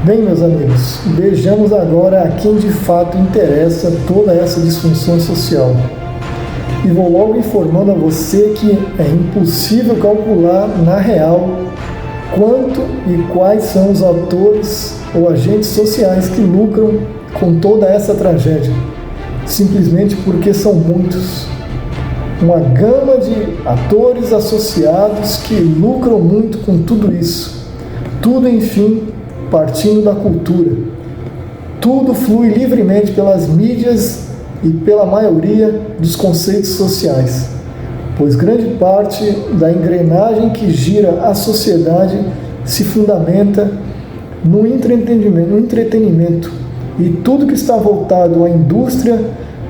Bem, meus amigos, vejamos agora a quem de fato interessa toda essa disfunção social. E vou logo informando a você que é impossível calcular na real quanto e quais são os atores ou agentes sociais que lucram com toda essa tragédia, simplesmente porque são muitos. Uma gama de atores associados que lucram muito com tudo isso. Tudo, enfim, partindo da cultura. Tudo flui livremente pelas mídias e pela maioria dos conceitos sociais, pois grande parte da engrenagem que gira a sociedade se fundamenta no entretenimento, e tudo que está voltado à indústria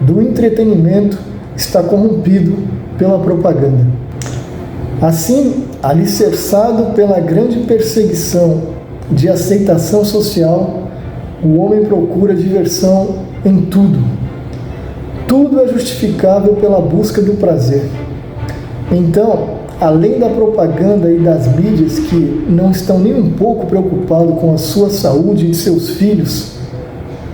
do entretenimento está corrompido pela propaganda. Assim, alicerçado pela grande perseguição de aceitação social, o homem procura diversão em tudo. Tudo é justificável pela busca do prazer. Então, além da propaganda e das mídias que não estão nem um pouco preocupados com a sua saúde e de seus filhos,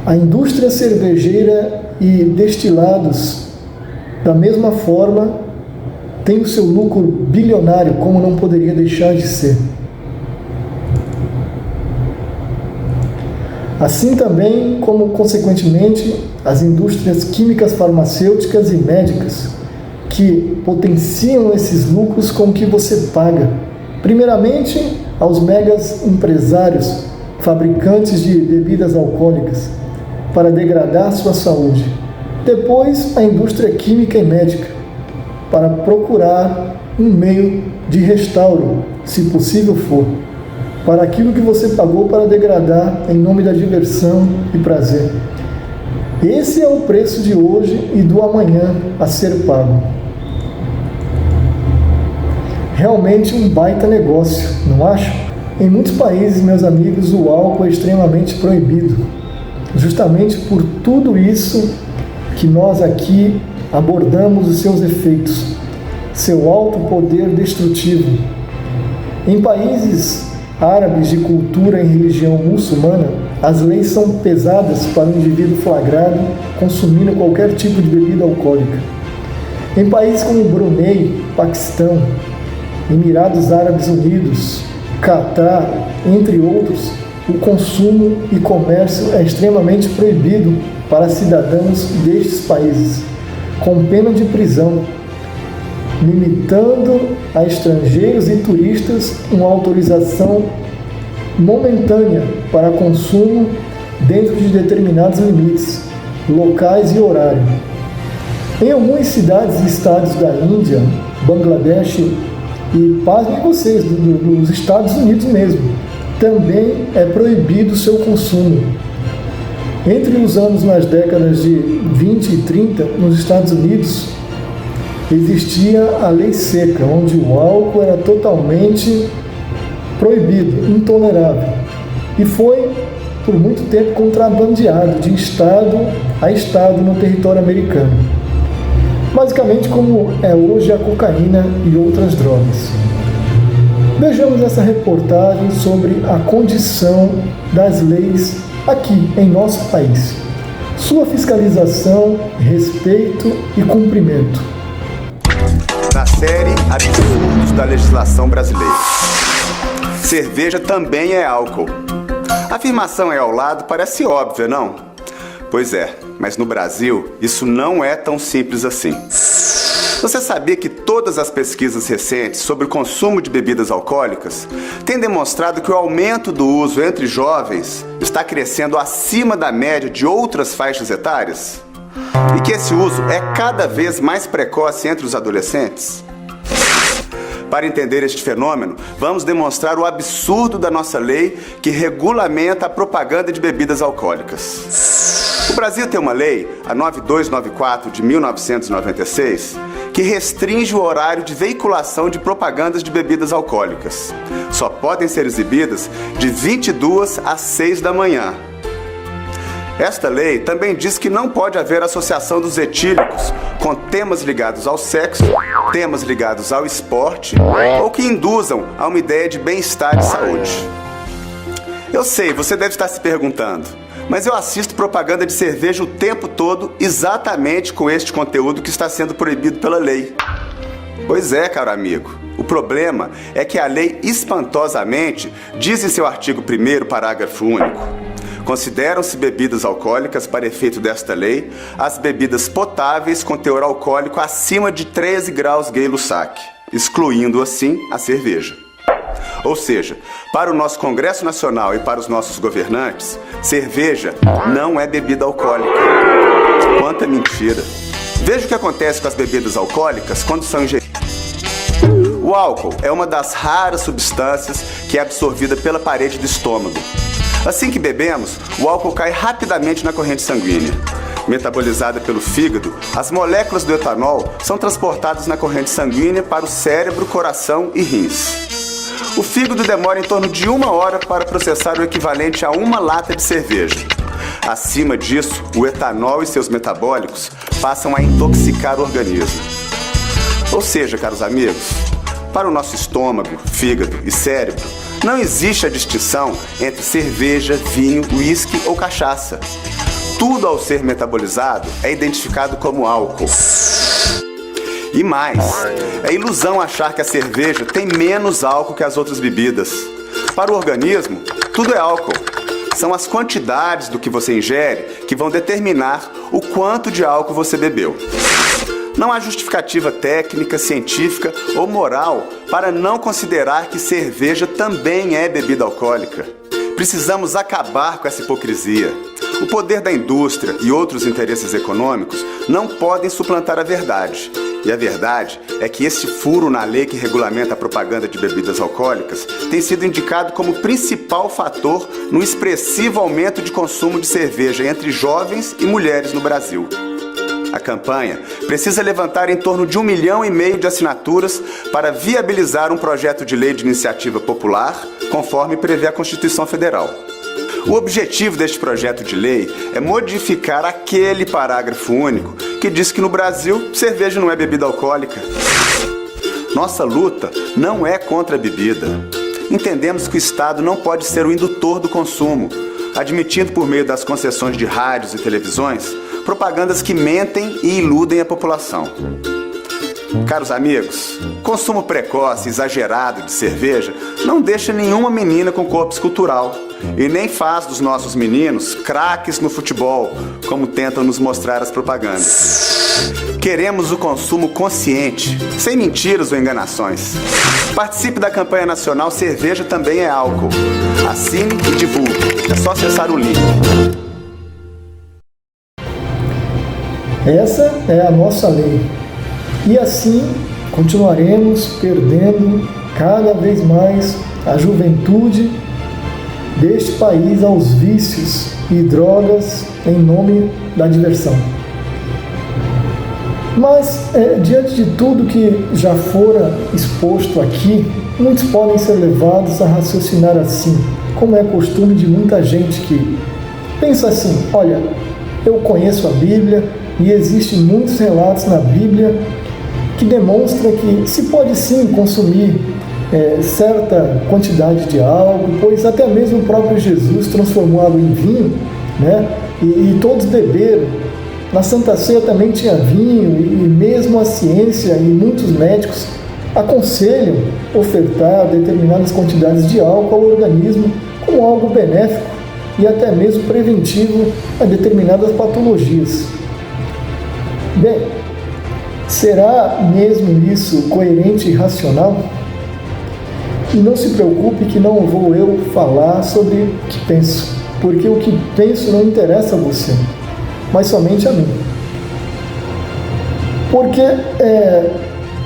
a indústria cervejeira e destilados, da mesma forma, tem o seu lucro bilionário, como não poderia deixar de ser. Assim também como, consequentemente, as indústrias químicas, farmacêuticas e médicas, que potenciam esses lucros com o que você paga. Primeiramente, aos megas empresários, fabricantes de bebidas alcoólicas, para degradar sua saúde. Depois, a indústria química e médica, para procurar um meio de restauro, se possível for, para aquilo que você pagou para degradar em nome da diversão e prazer. Esse é o preço de hoje e do amanhã a ser pago. Realmente um baita negócio, não acha? Em muitos países, meus amigos, o álcool é extremamente proibido. Justamente por tudo isso que nós aqui abordamos os seus efeitos, seu alto poder destrutivo. Em países árabes de cultura e religião muçulmana, as leis são pesadas para o indivíduo flagrado consumindo qualquer tipo de bebida alcoólica. Em países como Brunei, Paquistão, Emirados Árabes Unidos, Catar, entre outros, o consumo e comércio é extremamente proibido para cidadãos destes países, com pena de prisão, limitando a estrangeiros e turistas uma autorização momentânea para consumo dentro de determinados limites, locais e horário. Em algumas cidades e estados da Índia, Bangladesh e, pasmem vocês, dos Estados Unidos mesmo, também é proibido o seu consumo. Entre os anos nas décadas de 20 e 30, nos Estados Unidos, existia a lei seca, onde o álcool era totalmente proibido, intolerável, e foi por muito tempo contrabandeado de estado a estado no território americano. Basicamente como é hoje a cocaína e outras drogas. Vejamos essa reportagem sobre a condição das leis aqui em nosso país. Sua fiscalização, respeito e cumprimento. Na série Absurdos da Legislação Brasileira. Cerveja também é álcool. A afirmação aí ao lado parece óbvia, não? Pois é, mas no Brasil isso não é tão simples assim. Você sabia que todas as pesquisas recentes sobre o consumo de bebidas alcoólicas têm demonstrado que o aumento do uso entre jovens está crescendo acima da média de outras faixas etárias? E que esse uso é cada vez mais precoce entre os adolescentes? Para entender este fenômeno, vamos demonstrar o absurdo da nossa lei que regulamenta a propaganda de bebidas alcoólicas. O Brasil tem uma lei, a 9294 de 1996, que restringe o horário de veiculação de propagandas de bebidas alcoólicas. Só podem ser exibidas de 22 às 6 da manhã. Esta lei também diz que não pode haver associação dos etílicos com temas ligados ao sexo, temas ligados ao esporte ou que induzam a uma ideia de bem-estar e saúde. Eu sei, você deve estar se perguntando, mas eu assisto propaganda de cerveja o tempo todo exatamente com este conteúdo que está sendo proibido pela lei. Pois é, caro amigo. O problema é que a lei espantosamente diz em seu artigo 1º, parágrafo único: consideram-se bebidas alcoólicas, para efeito desta lei, as bebidas potáveis com teor alcoólico acima de 13 graus Gay-Lussac, excluindo assim a cerveja. Ou seja, para o nosso Congresso Nacional e para os nossos governantes, cerveja não é bebida alcoólica. Quanta mentira! Veja o que acontece com as bebidas alcoólicas quando são ingeridas. O álcool é uma das raras substâncias que é absorvida pela parede do estômago. Assim que bebemos, o álcool cai rapidamente na corrente sanguínea. Metabolizada pelo fígado, as moléculas do etanol são transportadas na corrente sanguínea para o cérebro, coração e rins. O fígado demora em torno de 1 hora para processar o equivalente a 1 lata de cerveja. Acima disso, o etanol e seus metabólicos passam a intoxicar o organismo. Ou seja, caros amigos, para o nosso estômago, fígado e cérebro, não existe a distinção entre cerveja, vinho, uísque ou cachaça. Tudo, ao ser metabolizado, é identificado como álcool. E mais, é ilusão achar que a cerveja tem menos álcool que as outras bebidas. Para o organismo, tudo é álcool. São as quantidades do que você ingere que vão determinar o quanto de álcool você bebeu. Não há justificativa técnica, científica ou moral para não considerar que cerveja também é bebida alcoólica. Precisamos acabar com essa hipocrisia. O poder da indústria e outros interesses econômicos não podem suplantar a verdade. E a verdade é que este furo na lei que regulamenta a propaganda de bebidas alcoólicas tem sido indicado como principal fator no expressivo aumento de consumo de cerveja entre jovens e mulheres no Brasil. A campanha precisa levantar em torno de 1,5 milhão de assinaturas para viabilizar um projeto de lei de iniciativa popular, conforme prevê a Constituição Federal. O objetivo deste projeto de lei é modificar aquele parágrafo único que diz que no Brasil cerveja não é bebida alcoólica. Nossa luta não é contra a bebida. Entendemos que o Estado não pode ser o indutor do consumo, admitindo por meio das concessões de rádios e televisões propagandas que mentem e iludem a população. Caros amigos, consumo precoce e exagerado de cerveja não deixa nenhuma menina com corpo escultural e nem faz dos nossos meninos craques no futebol, como tentam nos mostrar as propagandas. Queremos o consumo consciente, sem mentiras ou enganações. Participe da campanha nacional Cerveja Também é Álcool. Assine e divulgue. É só acessar o link. Essa é a nossa lei. E assim continuaremos perdendo cada vez mais a juventude deste país aos vícios e drogas em nome da diversão. Mas, diante de tudo que já fora exposto aqui, muitos podem ser levados a raciocinar assim, como é costume de muita gente que pensa assim: olha, eu conheço a Bíblia e existem muitos relatos na Bíblia que demonstram que se pode sim consumir certa quantidade de algo, pois até mesmo o próprio Jesus transformou água em vinho, né? E todos beberam. Na Santa Ceia também tinha vinho, e mesmo a ciência e muitos médicos aconselham ofertar determinadas quantidades de álcool ao organismo como algo benéfico e até mesmo preventivo a determinadas patologias. Bem, será mesmo isso coerente e racional? E não se preocupe que não vou eu falar sobre o que penso, porque o que penso não interessa a você, mas somente a mim. Porque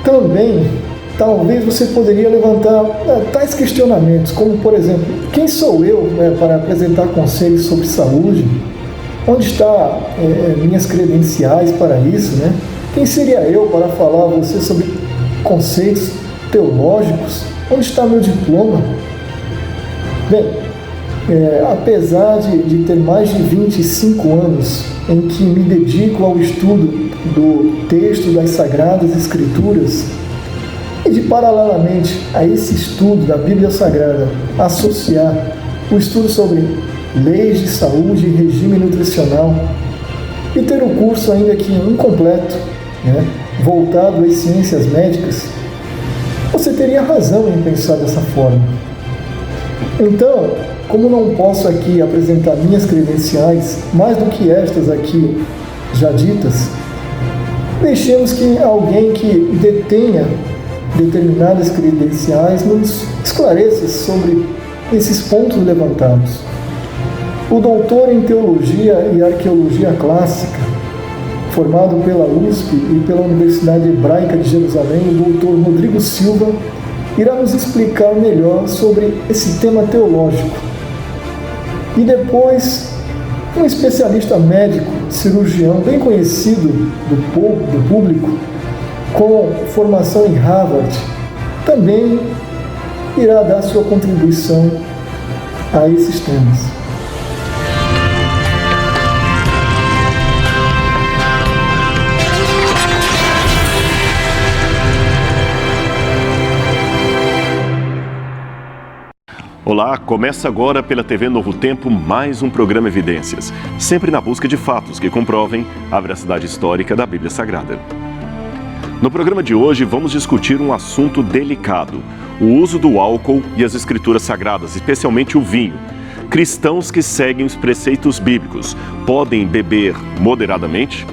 também, talvez você poderia levantar tais questionamentos, como por exemplo, quem sou eu para apresentar conselhos sobre saúde? Onde estão minhas credenciais para isso, né? Quem seria eu para falar a você sobre conceitos teológicos? Onde está meu diploma? Bem, apesar de ter mais de 25 anos em que me dedico ao estudo do texto das Sagradas Escrituras e de, paralelamente a esse estudo da Bíblia Sagrada, associar o estudo sobre leis de saúde e regime nutricional e ter o curso ainda que incompleto, voltado às ciências médicas, você teria razão em pensar dessa forma. Então, como não posso aqui apresentar minhas credenciais, mais do que estas aqui já ditas, deixemos que alguém que detenha determinadas credenciais nos esclareça sobre esses pontos levantados. O doutor em Teologia e Arqueologia Clássica, formado pela USP e pela Universidade Hebraica de Jerusalém, o doutor Rodrigo Silva, irá nos explicar melhor sobre esse tema teológico. E depois, um especialista médico, cirurgião bem conhecido do público, com formação em Harvard, também irá dar sua contribuição a esses temas. Olá, começa agora pela TV Novo Tempo mais um programa Evidências, sempre na busca de fatos que comprovem a veracidade histórica da Bíblia Sagrada. No programa de hoje vamos discutir um assunto delicado, o uso do álcool e as escrituras sagradas, especialmente o vinho. Cristãos que seguem os preceitos bíblicos podem beber moderadamente?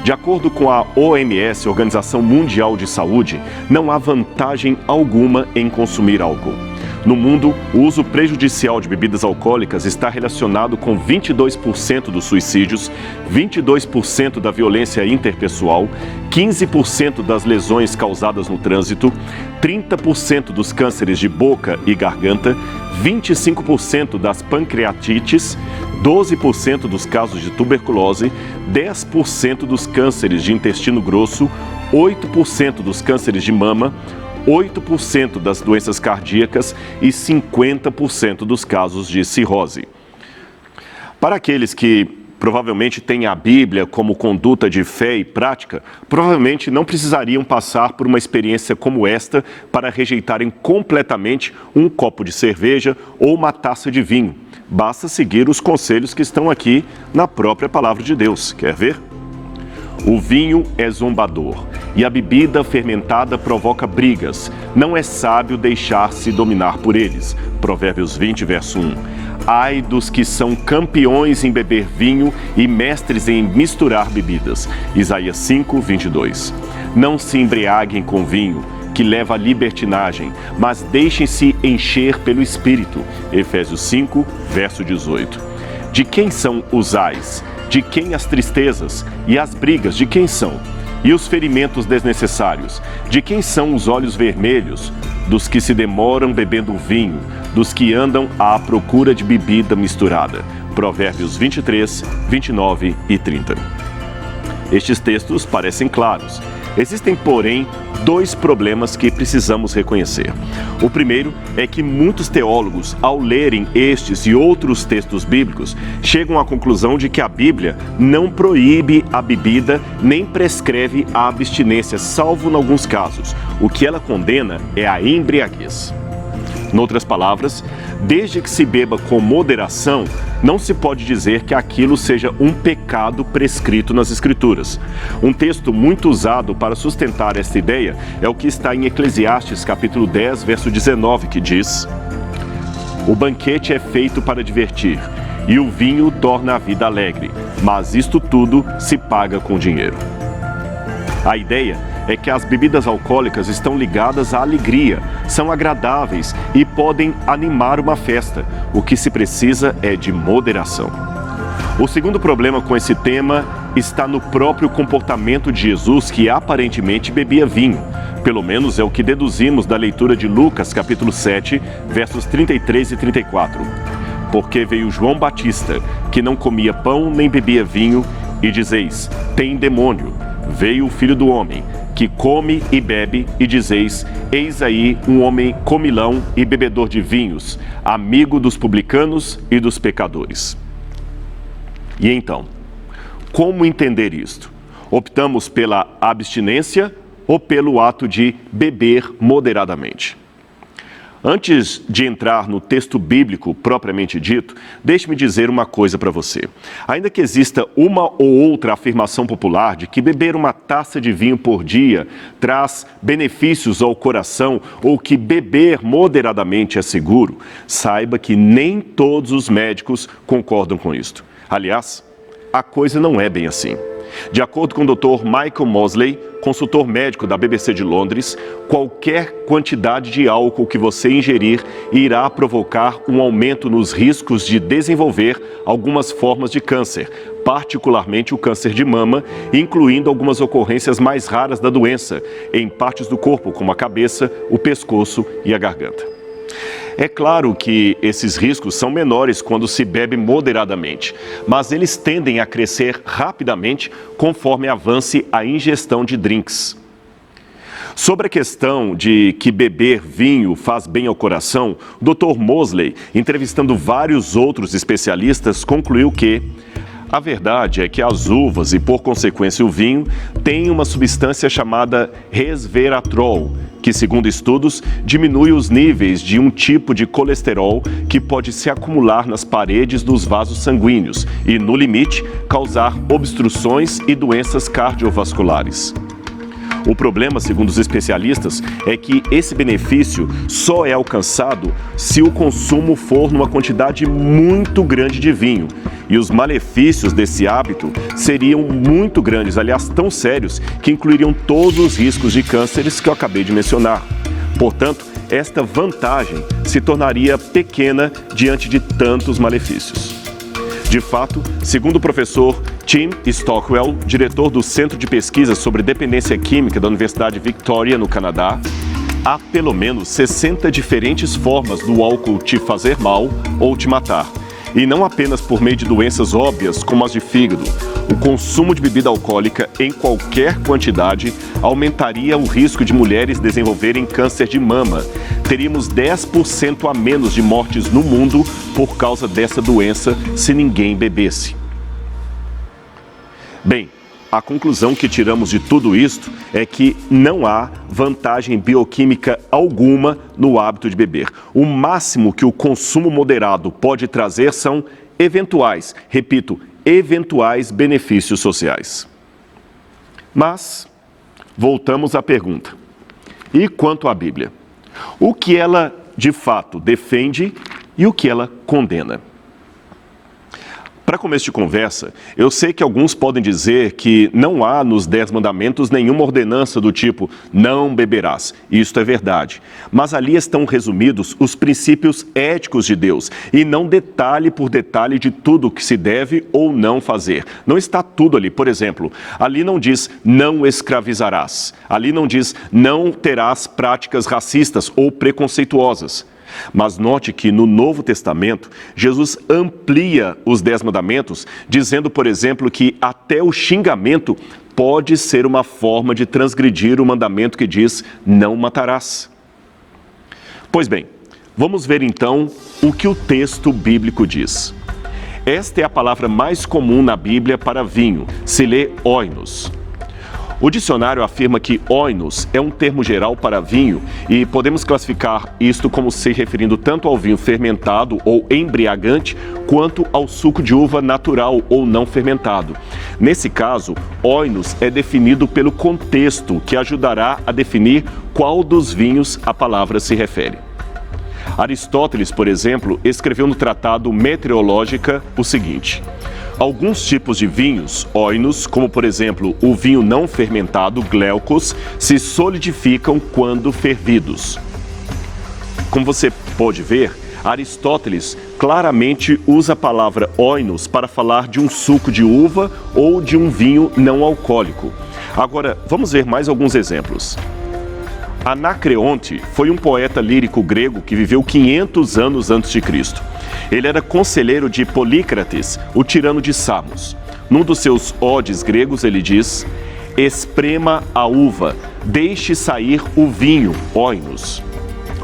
De acordo com a OMS, Organização Mundial de Saúde, não há vantagem alguma em consumir álcool. No mundo, o uso prejudicial de bebidas alcoólicas está relacionado com 22% dos suicídios, 22% da violência interpessoal, 15% das lesões causadas no trânsito, 30% dos cânceres de boca e garganta, 25% das pancreatites, 12% dos casos de tuberculose, 10% dos cânceres de intestino grosso, 8% dos cânceres de mama, 8% das doenças cardíacas e 50% dos casos de cirrose. Para aqueles que provavelmente têm a Bíblia como conduta de fé e prática, provavelmente não precisariam passar por uma experiência como esta para rejeitarem completamente um copo de cerveja ou uma taça de vinho. Basta seguir os conselhos que estão aqui na própria Palavra de Deus. Quer ver? O vinho é zombador e a bebida fermentada provoca brigas. Não é sábio deixar-se dominar por eles. Provérbios 20, verso 1. Ai dos que são campeões em beber vinho e mestres em misturar bebidas. Isaías 5, 22. Não se embriaguem com vinho, que leva à libertinagem, mas deixem-se encher pelo Espírito. Efésios 5, verso 18. De quem são os ais? De quem as tristezas? E as brigas, de quem são? E os ferimentos desnecessários? De quem são os olhos vermelhos? Dos que se demoram bebendo vinho, dos que andam à procura de bebida misturada. Provérbios 23, 29 e 30. Estes textos parecem claros. Existem, porém, dois problemas que precisamos reconhecer. O primeiro é que muitos teólogos, ao lerem estes e outros textos bíblicos, chegam à conclusão de que a Bíblia não proíbe a bebida nem prescreve a abstinência, salvo em alguns casos. O que ela condena é a embriaguez. Em outras palavras, desde que se beba com moderação, não se pode dizer que aquilo seja um pecado prescrito nas Escrituras. Um texto muito usado para sustentar esta ideia é o que está em Eclesiastes, capítulo 10, verso 19, que diz: O banquete é feito para divertir, e o vinho torna a vida alegre, mas isto tudo se paga com dinheiro. A ideia é que as bebidas alcoólicas estão ligadas à alegria, são agradáveis e podem animar uma festa. O que se precisa é de moderação. O segundo problema com esse tema está no próprio comportamento de Jesus, que aparentemente bebia vinho. Pelo menos é o que deduzimos da leitura de Lucas, capítulo 7, versos 33 e 34. Porque veio João Batista, que não comia pão nem bebia vinho, e dizeis, tem demônio. Veio o Filho do Homem, que come e bebe, e dizeis, eis aí um homem comilão e bebedor de vinhos, amigo dos publicanos e dos pecadores. E então, como entender isto? Optamos pela abstinência ou pelo ato de beber moderadamente? Antes de entrar no texto bíblico propriamente dito, deixe-me dizer uma coisa para você. Ainda que exista uma ou outra afirmação popular de que beber uma taça de vinho por dia traz benefícios ao coração ou que beber moderadamente é seguro, saiba que nem todos os médicos concordam com isto. Aliás, a coisa não é bem assim. De acordo com o Dr. Michael Mosley, consultor médico da BBC de Londres, qualquer quantidade de álcool que você ingerir irá provocar um aumento nos riscos de desenvolver algumas formas de câncer, particularmente o câncer de mama, incluindo algumas ocorrências mais raras da doença, em partes do corpo, como a cabeça, o pescoço e a garganta. É claro que esses riscos são menores quando se bebe moderadamente, mas eles tendem a crescer rapidamente conforme avance a ingestão de drinks. Sobre a questão de que beber vinho faz bem ao coração, o Dr. Mosley, entrevistando vários outros especialistas, concluiu que a verdade é que as uvas e, por consequência, o vinho têm uma substância chamada resveratrol, que, segundo estudos, diminui os níveis de um tipo de colesterol que pode se acumular nas paredes dos vasos sanguíneos e, no limite, causar obstruções e doenças cardiovasculares. O problema, segundo os especialistas, é que esse benefício só é alcançado se o consumo for numa quantidade muito grande de vinho. E os malefícios desse hábito seriam muito grandes, aliás, tão sérios, que incluiriam todos os riscos de cânceres que eu acabei de mencionar. Portanto, esta vantagem se tornaria pequena diante de tantos malefícios. De fato, segundo o professor Tim Stockwell, diretor do Centro de Pesquisa sobre Dependência Química da Universidade Victoria, no Canadá, há pelo menos 60 diferentes formas do álcool te fazer mal ou te matar. E não apenas por meio de doenças óbvias como as de fígado. O consumo de bebida alcoólica em qualquer quantidade aumentaria o risco de mulheres desenvolverem câncer de mama. Teríamos 10% a menos de mortes no mundo por causa dessa doença se ninguém bebesse. Bem, a conclusão que tiramos de tudo isto é que não há vantagem bioquímica alguma no hábito de beber. O máximo que o consumo moderado pode trazer são eventuais, repito, eventuais benefícios sociais. Mas, voltamos à pergunta. E quanto à Bíblia? O que ela, de fato, defende e o que ela condena? Para começo de conversa, eu sei que alguns podem dizer que não há nos 10 mandamentos nenhuma ordenança do tipo não beberás. Isto é verdade. Mas ali estão resumidos os princípios éticos de Deus e não detalhe por detalhe de tudo o que se deve ou não fazer. Não está tudo ali. Por exemplo, ali não diz não escravizarás. Ali não diz não terás práticas racistas ou preconceituosas. Mas note que no Novo Testamento, Jesus amplia os 10 mandamentos, dizendo, por exemplo, que até o xingamento pode ser uma forma de transgredir o mandamento que diz não matarás. Pois bem, vamos ver então o que o texto bíblico diz. Esta é a palavra mais comum na Bíblia para vinho, se lê oinos. O dicionário afirma que oinos é um termo geral para vinho e podemos classificar isto como se referindo tanto ao vinho fermentado ou embriagante quanto ao suco de uva natural ou não fermentado. Nesse caso, oinos é definido pelo contexto, que ajudará a definir qual dos vinhos a palavra se refere. Aristóteles, por exemplo, escreveu no tratado Meteorológica o seguinte: alguns tipos de vinhos, oinos, como por exemplo o vinho não fermentado, glaucos, se solidificam quando fervidos. Como você pode ver, Aristóteles claramente usa a palavra oinos para falar de um suco de uva ou de um vinho não alcoólico. Agora, vamos ver mais alguns exemplos. Anacreonte foi um poeta lírico grego que viveu 500 anos antes de Cristo. Ele era conselheiro de Polícrates, o tirano de Samos. Num dos seus odes gregos, ele diz: esprema a uva, deixe sair o vinho, oinos.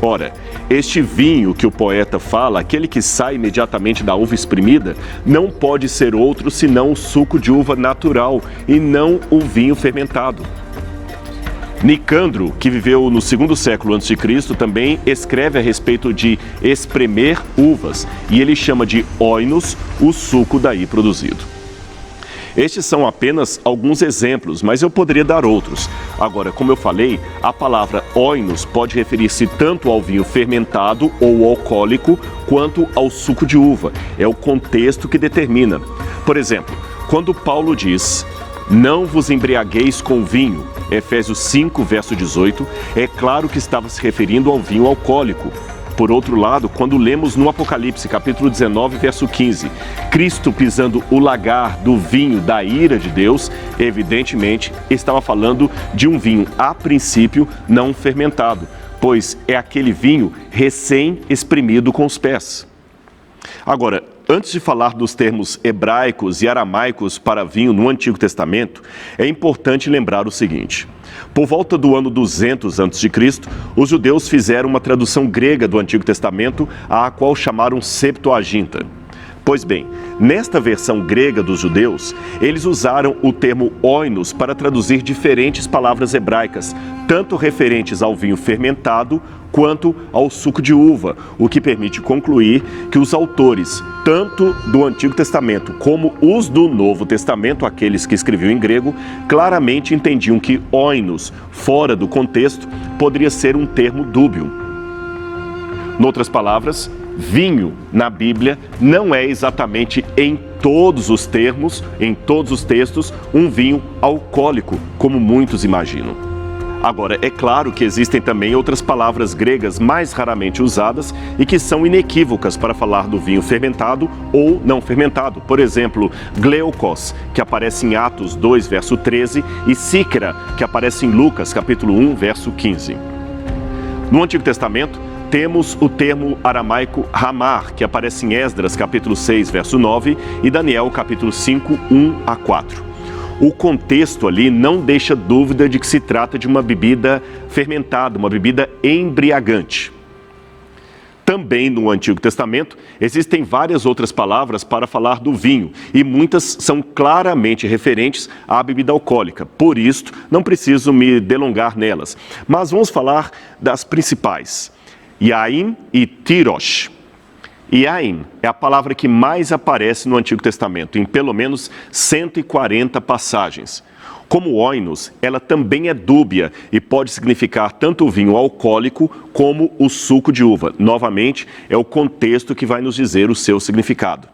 Ora, este vinho que o poeta fala, aquele que sai imediatamente da uva espremida, não pode ser outro senão o suco de uva natural e não o vinho fermentado. Nicandro, que viveu no 2º século a.C., também escreve a respeito de espremer uvas, e ele chama de oinos o suco daí produzido. Estes são apenas alguns exemplos, mas eu poderia dar outros. Agora, como eu falei, a palavra oinos pode referir-se tanto ao vinho fermentado ou alcoólico, quanto ao suco de uva. É o contexto que determina. Por exemplo, quando Paulo diz: "Não vos embriagueis com vinho", Efésios 5, verso 18, é claro que estava se referindo ao vinho alcoólico. Por outro lado, quando lemos no Apocalipse, capítulo 19, verso 15, Cristo pisando o lagar do vinho da ira de Deus, evidentemente estava falando de um vinho, a princípio, não fermentado, pois é aquele vinho recém-espremido com os pés. Agora, antes de falar dos termos hebraicos e aramaicos para vinho no Antigo Testamento, é importante lembrar o seguinte: por volta do ano 200 a.C., os judeus fizeram uma tradução grega do Antigo Testamento, a qual chamaram Septuaginta. Pois bem, nesta versão grega dos judeus, eles usaram o termo oinos para traduzir diferentes palavras hebraicas, tanto referentes ao vinho fermentado quanto ao suco de uva, o que permite concluir que os autores, tanto do Antigo Testamento como os do Novo Testamento, aqueles que escreviam em grego, claramente entendiam que oinos, fora do contexto, poderia ser um termo dúbio. Noutras palavras, vinho na Bíblia não é exatamente em todos os termos, em todos os textos, um vinho alcoólico, como muitos imaginam. Agora, é claro que existem também outras palavras gregas mais raramente usadas e que são inequívocas para falar do vinho fermentado ou não fermentado. Por exemplo, gleukos, que aparece em Atos 2, verso 13, e síkera, que aparece em Lucas, capítulo 1, verso 15. No Antigo Testamento, temos o termo aramaico ramar, que aparece em Esdras, capítulo 6, verso 9, e Daniel, capítulo 5, 1 a 4. O contexto ali não deixa dúvida de que se trata de uma bebida fermentada, uma bebida embriagante. Também no Antigo Testamento existem várias outras palavras para falar do vinho, e muitas são claramente referentes à bebida alcoólica. Por isto, não preciso me delongar nelas, mas vamos falar das principais: yain e tirosh. Yain é a palavra que mais aparece no Antigo Testamento, em pelo menos 140 passagens. Como oinos, ela também é dúbia e pode significar tanto o vinho alcoólico como o suco de uva. Novamente, é o contexto que vai nos dizer o seu significado.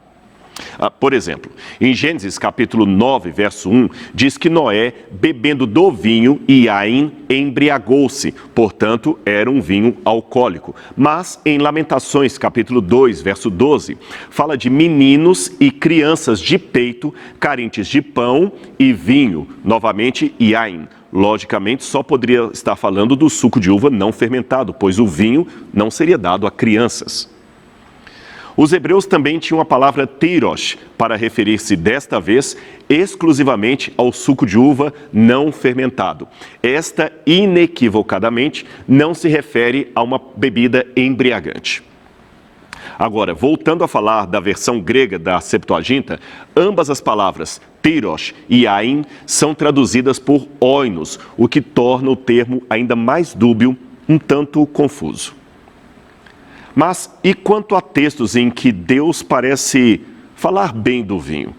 Por exemplo, em Gênesis capítulo 9, verso 1, diz que Noé, bebendo do vinho, Yain, embriagou-se, portanto, era um vinho alcoólico. Mas em Lamentações capítulo 2, verso 12, fala de meninos e crianças de peito, carentes de pão e vinho, novamente Yain. Logicamente, só poderia estar falando do suco de uva não fermentado, pois o vinho não seria dado a crianças. Os hebreus também tinham a palavra tirosh para referir-se desta vez exclusivamente ao suco de uva não fermentado. Esta, inequivocadamente, não se refere a uma bebida embriagante. Agora, voltando a falar da versão grega da Septuaginta, ambas as palavras tirosh e yain são traduzidas por oinos, o que torna o termo ainda mais dúbio, um tanto confuso. Mas e quanto a textos em que Deus parece falar bem do vinho?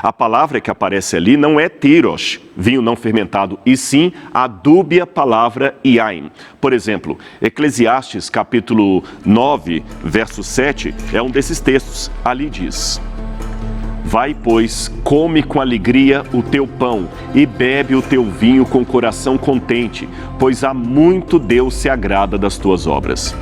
A palavra que aparece ali não é tirosh, vinho não fermentado, e sim a dúbia palavra yain. Por exemplo, Eclesiastes capítulo 9, verso 7, é um desses textos. Ali diz: "Vai, pois, come com alegria o teu pão e bebe o teu vinho com coração contente, pois há muito Deus se agrada das tuas obras."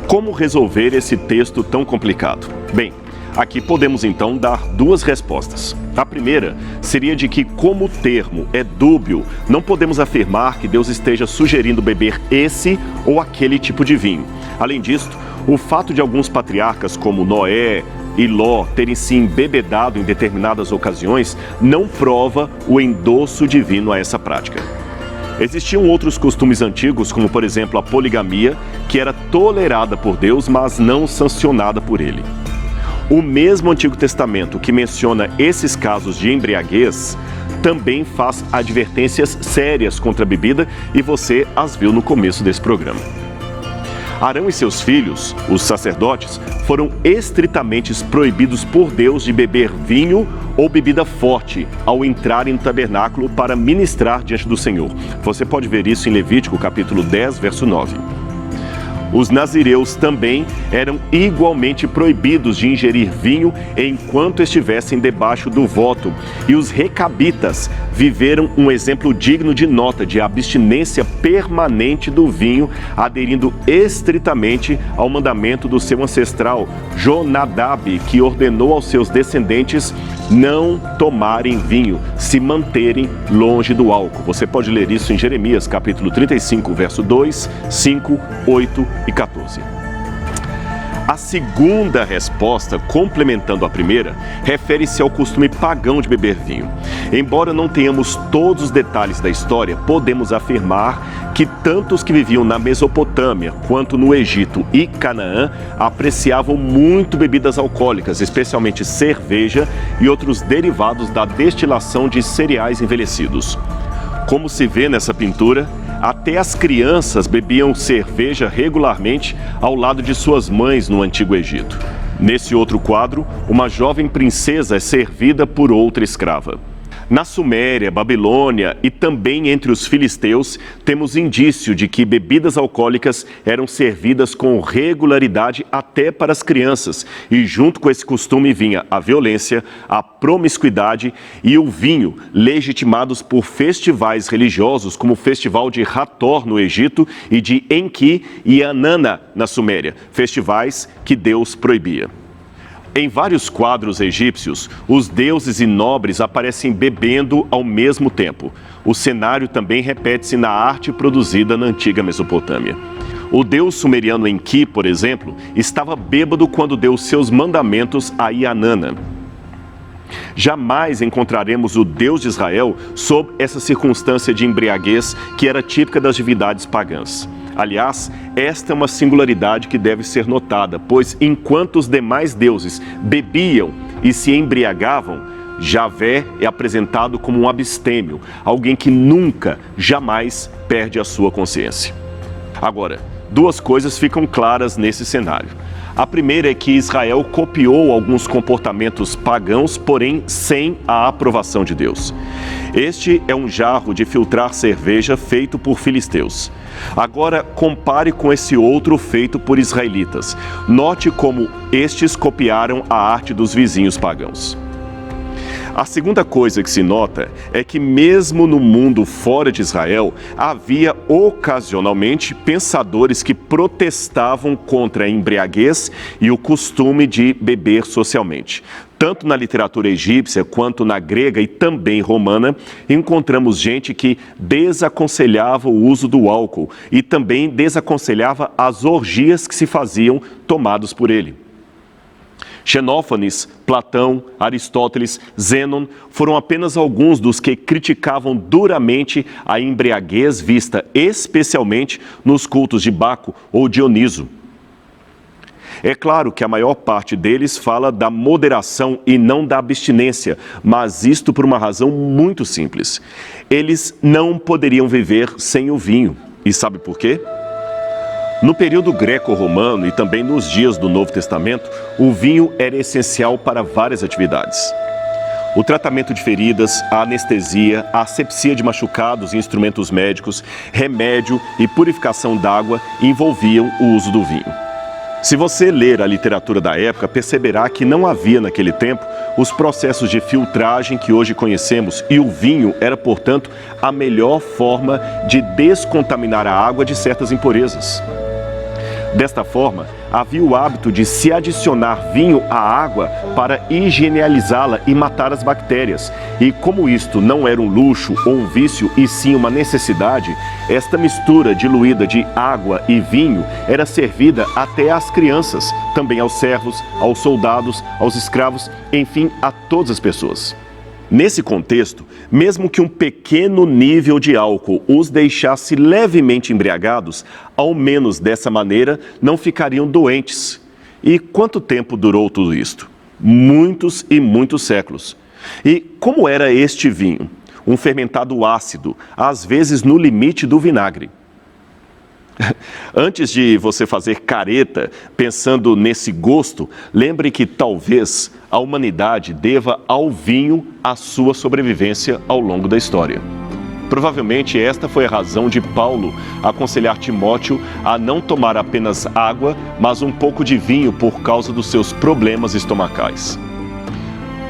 Como resolver esse texto tão complicado? Bem, aqui podemos então dar duas respostas. A primeira seria de que, como o termo é dúbio, não podemos afirmar que Deus esteja sugerindo beber esse ou aquele tipo de vinho. Além disso, o fato de alguns patriarcas como Noé e Ló terem se embebedado em determinadas ocasiões não prova o endosso divino a essa prática. Existiam outros costumes antigos, como por exemplo a poligamia, que era tolerada por Deus, mas não sancionada por ele. O mesmo Antigo Testamento que menciona esses casos de embriaguez, também faz advertências sérias contra a bebida e você as viu no começo desse programa. Arão e seus filhos, os sacerdotes, foram estritamente proibidos por Deus de beber vinho ou bebida forte ao entrarem no tabernáculo para ministrar diante do Senhor. Você pode ver isso em Levítico capítulo 10, verso 9. Os nazireus também eram igualmente proibidos de ingerir vinho enquanto estivessem debaixo do voto. E os recabitas viveram um exemplo digno de nota de abstinência permanente do vinho, aderindo estritamente ao mandamento do seu ancestral Jonadab, que ordenou aos seus descendentes não tomarem vinho, se manterem longe do álcool. Você pode ler isso em Jeremias capítulo 35, verso 2, 5, 8 e 14. A segunda resposta, complementando a primeira, refere-se ao costume pagão de beber vinho. Embora não tenhamos todos os detalhes da história, podemos afirmar que tanto os que viviam na Mesopotâmia quanto no Egito e Canaã apreciavam muito bebidas alcoólicas, especialmente cerveja e outros derivados da destilação de cereais envelhecidos. Como se vê nessa pintura, até as crianças bebiam cerveja regularmente ao lado de suas mães no Antigo Egito. Nesse outro quadro, uma jovem princesa é servida por outra escrava. Na Suméria, Babilônia e também entre os filisteus, temos indício de que bebidas alcoólicas eram servidas com regularidade até para as crianças, e junto com esse costume vinha a violência, a promiscuidade e o vinho, legitimados por festivais religiosos como o festival de Hathor no Egito e de Enki e Anana na Suméria, festivais que Deus proibia. Em vários quadros egípcios, os deuses e nobres aparecem bebendo ao mesmo tempo. O cenário também repete-se na arte produzida na antiga Mesopotâmia. O deus sumeriano Enki, por exemplo, estava bêbado quando deu seus mandamentos a Inanna. Jamais encontraremos o Deus de Israel sob essa circunstância de embriaguez que era típica das divindades pagãs. Aliás, esta é uma singularidade que deve ser notada, pois enquanto os demais deuses bebiam e se embriagavam, Javé é apresentado como um abstêmio, alguém que nunca, jamais perde a sua consciência. Agora, duas coisas ficam claras nesse cenário. A primeira é que Israel copiou alguns comportamentos pagãos, porém sem a aprovação de Deus. Este é um jarro de filtrar cerveja feito por filisteus. Agora, compare com esse outro feito por israelitas. Note como estes copiaram a arte dos vizinhos pagãos. A segunda coisa que se nota é que mesmo no mundo fora de Israel, havia ocasionalmente pensadores que protestavam contra a embriaguez e o costume de beber socialmente. Tanto na literatura egípcia quanto na grega e também romana, encontramos gente que desaconselhava o uso do álcool e também desaconselhava as orgias que se faziam tomados por ele. Xenófanes, Platão, Aristóteles, Zênon foram apenas alguns dos que criticavam duramente a embriaguez vista especialmente nos cultos de Baco ou Dioniso. É claro que a maior parte deles fala da moderação e não da abstinência, mas isto por uma razão muito simples. Eles não poderiam viver sem o vinho. E sabe por quê? No período greco-romano e também nos dias do Novo Testamento, o vinho era essencial para várias atividades. O tratamento de feridas, a anestesia, a asepsia de machucados e instrumentos médicos, remédio e purificação d'água envolviam o uso do vinho. Se você ler a literatura da época, perceberá que não havia naquele tempo os processos de filtragem que hoje conhecemos e o vinho era, portanto, a melhor forma de descontaminar a água de certas impurezas. Desta forma, havia o hábito de se adicionar vinho à água para higienizá-la e matar as bactérias. E como isto não era um luxo ou um vício, e sim uma necessidade, esta mistura diluída de água e vinho era servida até às crianças, também aos servos, aos soldados, aos escravos, enfim, a todas as pessoas. Nesse contexto, mesmo que um pequeno nível de álcool os deixasse levemente embriagados, ao menos dessa maneira não ficariam doentes. E quanto tempo durou tudo isto? Muitos e muitos séculos. E como era este vinho? um fermentado ácido, às vezes no limite do vinagre. Antes de você fazer careta pensando nesse gosto, lembre que talvez a humanidade deva ao vinho a sua sobrevivência ao longo da história. Provavelmente esta foi a razão de Paulo aconselhar Timóteo a não tomar apenas água, mas um pouco de vinho por causa dos seus problemas estomacais.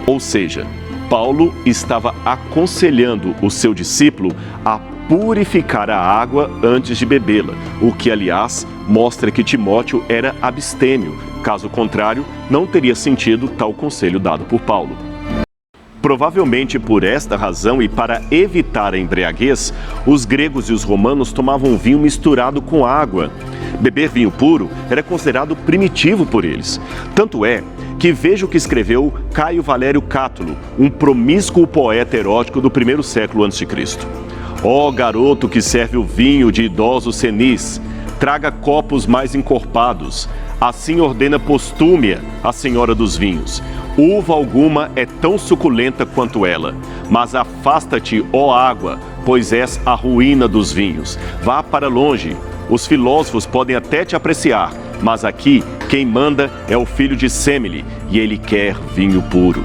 Ou seja, Paulo estava aconselhando o seu discípulo a purificar a água antes de bebê-la, o que, aliás, mostra que Timóteo era abstêmio. Caso contrário, não teria sentido tal conselho dado por Paulo. Provavelmente por esta razão e para evitar a embriaguez, os gregos e os romanos tomavam vinho misturado com água. Beber vinho puro era considerado primitivo por eles. Tanto é que veja o que escreveu Caio Valério Cátulo, um promíscuo poeta erótico do primeiro século a.C. Ó garoto que serve o vinho de idosos senis, traga copos mais encorpados. Assim ordena Postúmia, a senhora dos vinhos. Uva alguma é tão suculenta quanto ela. Mas afasta-te, ó água, pois és a ruína dos vinhos. Vá para longe. Os filósofos podem até te apreciar, mas aqui quem manda é o filho de Semele, e ele quer vinho puro.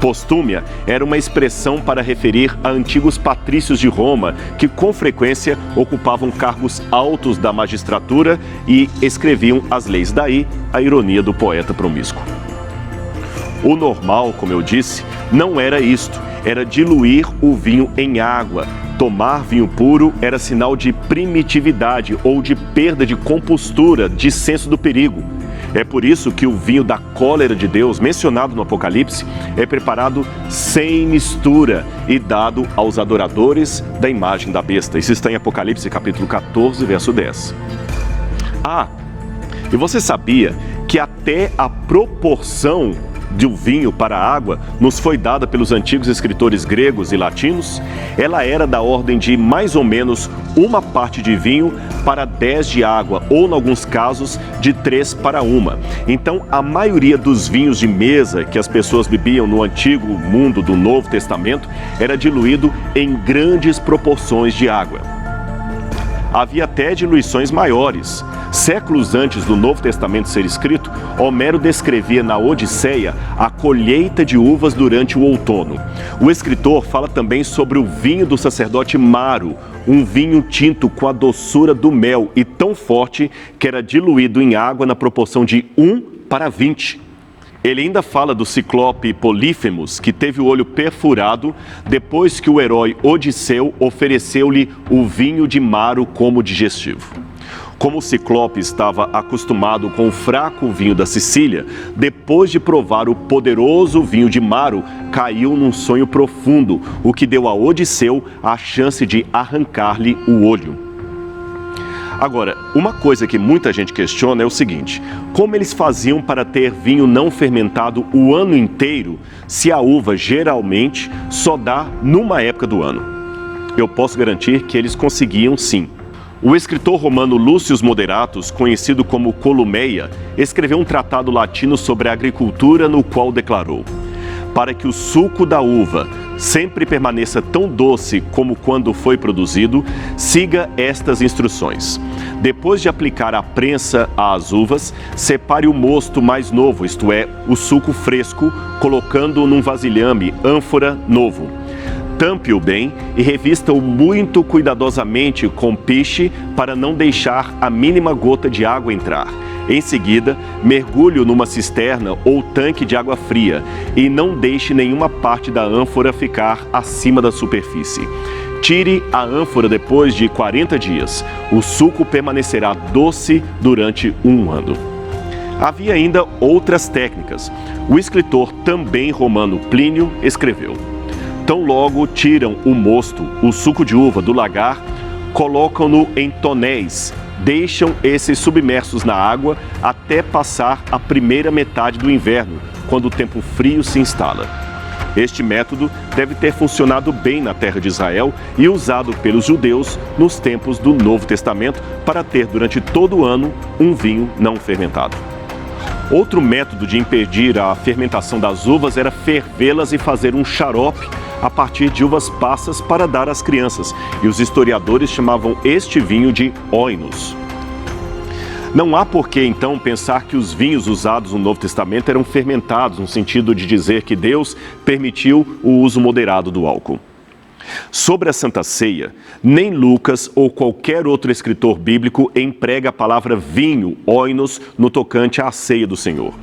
Postúmia era uma expressão para referir a antigos patrícios de Roma que com frequência ocupavam cargos altos da magistratura e escreviam as leis. Daí a ironia do poeta promíscuo. O normal, como eu disse, não era isto, era diluir o vinho em água. Tomar vinho puro era sinal de primitividade ou de perda de compostura, de senso do perigo. É por isso que o vinho da cólera de Deus, mencionado no Apocalipse, é preparado sem mistura e dado aos adoradores da imagem da besta. Isso está em Apocalipse capítulo 14, verso 10. E você sabia que até a proporção do vinho para a água nos foi dada pelos antigos escritores gregos e latinos? Ela era da ordem de mais ou menos 1 parte de vinho para 10 de água, ou, em alguns casos, de 3 para 1. Então, a maioria dos vinhos de mesa que as pessoas bebiam no antigo mundo do Novo Testamento era diluído em grandes proporções de água. Havia até diluições maiores. Séculos antes do Novo Testamento ser escrito, Homero descrevia na Odisseia a colheita de uvas durante o outono. O escritor fala também sobre o vinho do sacerdote Maro, um vinho tinto com a doçura do mel e tão forte que era diluído em água na proporção de 1 para 20. Ele ainda fala do ciclope Polífemos, que teve o olho perfurado depois que o herói Odisseu ofereceu-lhe o vinho de Maro como digestivo. Como o ciclope estava acostumado com o fraco vinho da Sicília, depois de provar o poderoso vinho de Maro, caiu num sonho profundo, o que deu a Odisseu a chance de arrancar-lhe o olho. Agora, uma coisa que muita gente questiona é o seguinte: como eles faziam para ter vinho não fermentado o ano inteiro, se a uva geralmente só dá numa época do ano? Eu posso garantir que eles conseguiam sim. O escritor romano Lúcio Moderatus, conhecido como Columeia, escreveu um tratado latino sobre a agricultura no qual declarou: para que o suco da uva sempre permaneça tão doce como quando foi produzido, siga estas instruções. Depois de aplicar a prensa às uvas, separe o mosto mais novo, isto é, o suco fresco, colocando-o num vasilhame, ânfora novo. Tampe-o bem e revista-o muito cuidadosamente com piche para não deixar a mínima gota de água entrar. Em seguida, mergulhe-o numa cisterna ou tanque de água fria e não deixe nenhuma parte da ânfora ficar acima da superfície. Tire a ânfora depois de 40 dias. O suco permanecerá doce durante 1 ano. Havia ainda outras técnicas. O escritor também romano Plínio escreveu: tão logo tiram o mosto, o suco de uva do lagar, colocam-no em tonéis, deixam esses submersos na água até passar a primeira metade do inverno, quando o tempo frio se instala. Este método deve ter funcionado bem na terra de Israel e usado pelos judeus nos tempos do Novo Testamento para ter durante todo o ano um vinho não fermentado. Outro método de impedir a fermentação das uvas era fervê-las e fazer um xarope a partir de uvas passas para dar às crianças, e os historiadores chamavam este vinho de oinos. Não há por que, então, pensar que os vinhos usados no Novo Testamento eram fermentados, no sentido de dizer que Deus permitiu o uso moderado do álcool. Sobre a Santa Ceia, nem Lucas ou qualquer outro escritor bíblico emprega a palavra vinho, oinos, no tocante à ceia do Senhor.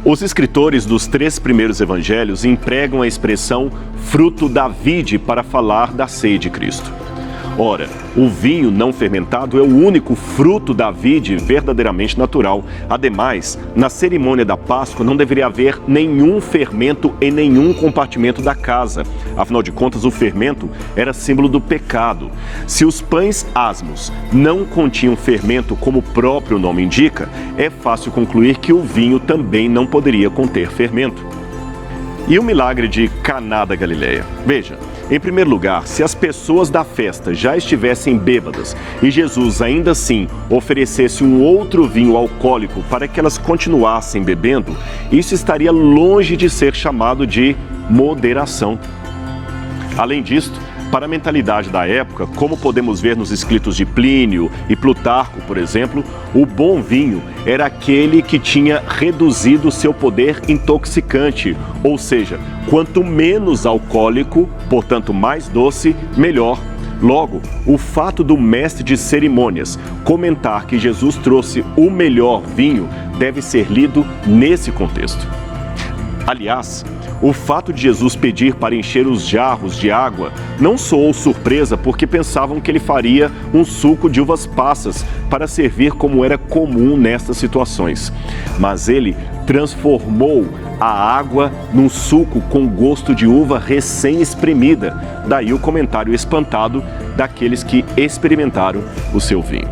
Os escritores dos 3 primeiros evangelhos empregam a expressão fruto da vide para falar da ceia de Cristo. Ora, o vinho não fermentado é o único fruto da vide verdadeiramente natural. Ademais, na cerimônia da Páscoa não deveria haver nenhum fermento em nenhum compartimento da casa. Afinal de contas, o fermento era símbolo do pecado. Se os pães asmos não continham fermento, como o próprio nome indica, é fácil concluir que o vinho também não poderia conter fermento. E o milagre de Caná da Galileia? Veja, em primeiro lugar, se as pessoas da festa já estivessem bêbadas e Jesus ainda assim oferecesse um outro vinho alcoólico para que elas continuassem bebendo, isso estaria longe de ser chamado de moderação. Além disto, para a mentalidade da época, como podemos ver nos escritos de Plínio e Plutarco, por exemplo, o bom vinho era aquele que tinha reduzido seu poder intoxicante, ou seja, quanto menos alcoólico, portanto mais doce, melhor. Logo, o fato do mestre de cerimônias comentar que Jesus trouxe o melhor vinho deve ser lido nesse contexto. Aliás, o fato de Jesus pedir para encher os jarros de água não soou surpresa porque pensavam que ele faria um suco de uvas passas para servir como era comum nessas situações. Mas ele transformou a água num suco com gosto de uva recém-espremida. Daí o comentário espantado daqueles que experimentaram o seu vinho.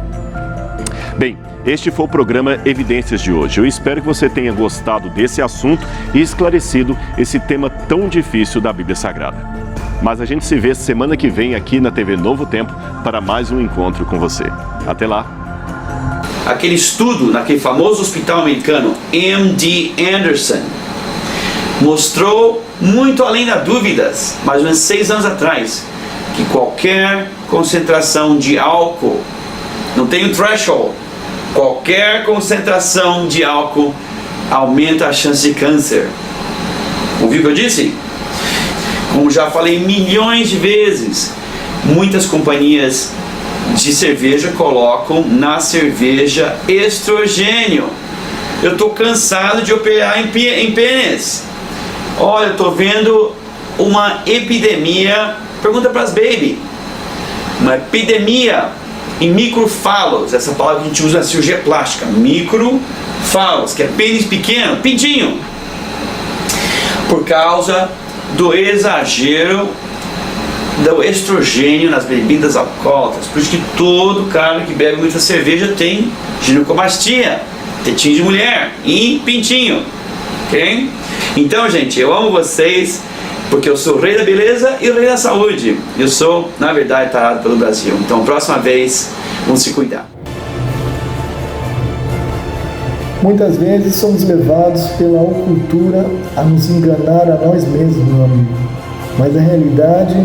Bem, este foi o programa Evidências de hoje. Eu espero que você tenha gostado desse assunto e esclarecido esse tema tão difícil da Bíblia Sagrada. Mas a gente se vê semana que vem aqui na TV Novo Tempo para mais um encontro com você. Até lá! Aquele estudo naquele famoso hospital americano, MD Anderson, mostrou muito além das dúvidas, mais ou menos 6 anos atrás, que qualquer concentração de álcool, não tem um threshold, qualquer concentração de álcool aumenta a chance de câncer. Ouviu o que eu disse? Como já falei milhões de vezes, muitas companhias de cerveja colocam na cerveja estrogênio. Eu estou cansado de operar em pênis. Olha, eu estou vendo uma epidemia, pergunta para as baby, uma epidemia em microfalos, essa palavra que a gente usa na cirurgia plástica, microfalos, que é pênis pequeno, pintinho, por causa do exagero do estrogênio nas bebidas alcoólicas. Por isso que todo cara que bebe muita cerveja tem ginecomastia, tetinho de mulher e pintinho, ok? Então, gente, eu amo vocês, porque eu sou o rei da beleza e o rei da saúde. Eu sou, na verdade, tarado pelo Brasil. Então, próxima vez, vamos se cuidar. Muitas vezes somos levados pela cultura a nos enganar a nós mesmos, meu amigo. Mas a realidade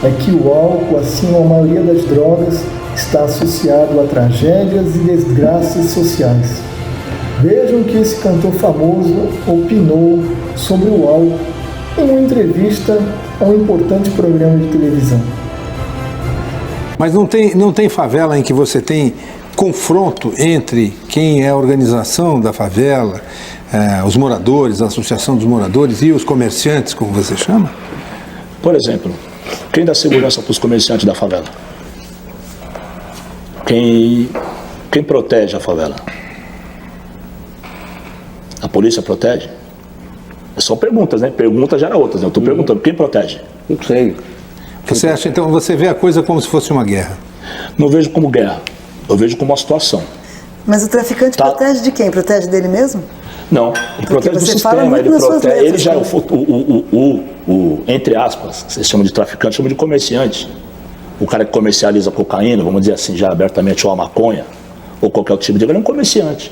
é que o álcool, assim como a maioria das drogas, está associado a tragédias e desgraças sociais. Vejam que esse cantor famoso opinou sobre o álcool em uma entrevista a um importante programa de televisão. Mas não tem favela em que você tem confronto entre quem é a organização da favela, os moradores, a associação dos moradores e os comerciantes, como você chama? Por exemplo, quem dá segurança para os comerciantes da favela? Quem protege a favela? A polícia protege? São perguntas, né? Perguntas gera outras, né? Eu estou perguntando, quem protege? Não sei. Você acha, então, você vê a coisa como se fosse uma guerra? Não vejo como guerra, eu vejo como uma situação. Mas o traficante protege de quem? Protege dele mesmo? Não, ele protege do sistema, ele protege, ele já é entre aspas, vocês chamam de traficante, chamam de comerciante. O cara que comercializa cocaína, vamos dizer assim, já abertamente, ou a maconha, ou qualquer outro tipo de... Ele é um comerciante,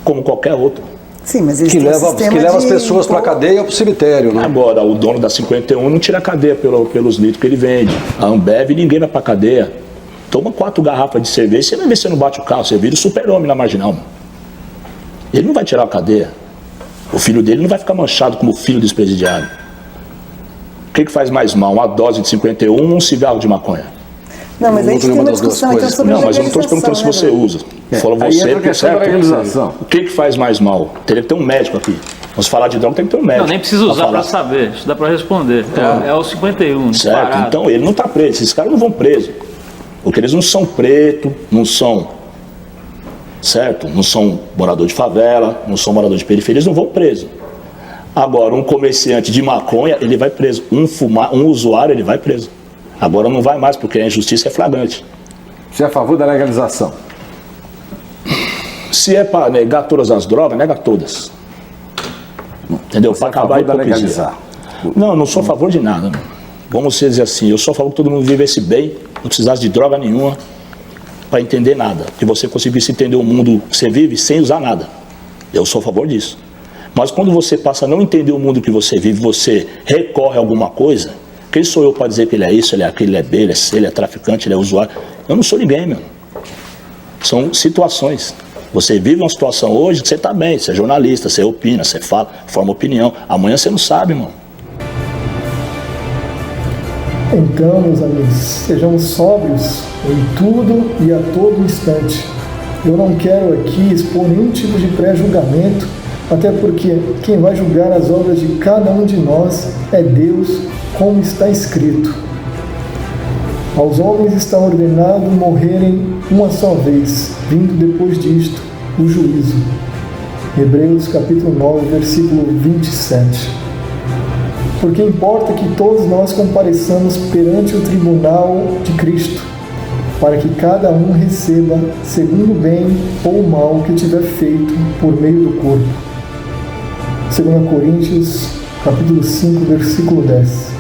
como qualquer outro. Sim, mas eles que têm um leva sistema as pessoas para a cadeia ou para o cemitério, né? Agora, o dono da 51 não tira a cadeia pelos litros que ele vende. A Ambev, ninguém vai para a cadeia. Toma 4 garrafas de cerveja, você vai ver se não bate o carro. Você vira o super-homem na marginal, mano. Ele não vai tirar a cadeia. O filho dele não vai ficar manchado como o filho desse presidiário. O que faz mais mal? Uma dose de 51 ou um cigarro de maconha? Não, mas a gente tem uma discussão então sobre Não, mas eu não estou te perguntando se você usa. Falou Aí você, entra a questão da legalização. O que faz mais mal? Teria que ter um médico aqui. Vamos falar de droga, tem que ter um médico. Não, nem precisa usar para saber. Isso dá para responder. É o 51. Certo, disparado. então ele não está preso. Esses caras não vão presos. Porque eles não são preto, não são, certo? Não são morador de favela, não são morador de periferia, eles não vão preso. Agora, um comerciante de maconha, ele vai preso. Um usuário, ele vai preso. Agora não vai mais, porque a injustiça é flagrante. Você é a favor da legalização? Se é para negar todas as drogas, nega todas. Entendeu? Para acabar a hipocrisia. Legalizar. Não, não sou a favor de nada. Não. Vamos dizer assim, eu sou a favor que todo mundo vivesse bem, não precisasse de droga nenhuma para entender nada. Que você conseguisse entender o mundo que você vive sem usar nada. Eu sou a favor disso. Mas quando você passa a não entender o mundo que você vive, você recorre a alguma coisa, quem sou eu para dizer que ele é isso, ele é aquilo, ele é B, ele é C, ele é traficante, ele é usuário? Eu não sou ninguém, meu. São situações. Você vive uma situação hoje que você está bem, você é jornalista, você opina, você fala, forma opinião. Amanhã você não sabe, irmão. Então, meus amigos, sejamos sóbrios em tudo e a todo instante. Eu não quero aqui expor nenhum tipo de pré-julgamento, até porque quem vai julgar as obras de cada um de nós é Deus, como está escrito. Aos homens está ordenado morrerem uma só vez, vindo depois disto o juízo. Hebreus capítulo 9, versículo 27. Porque importa que todos nós compareçamos perante o tribunal de Cristo, para que cada um receba segundo o bem ou o mal que tiver feito por meio do corpo. 2 Coríntios capítulo 5, versículo 10.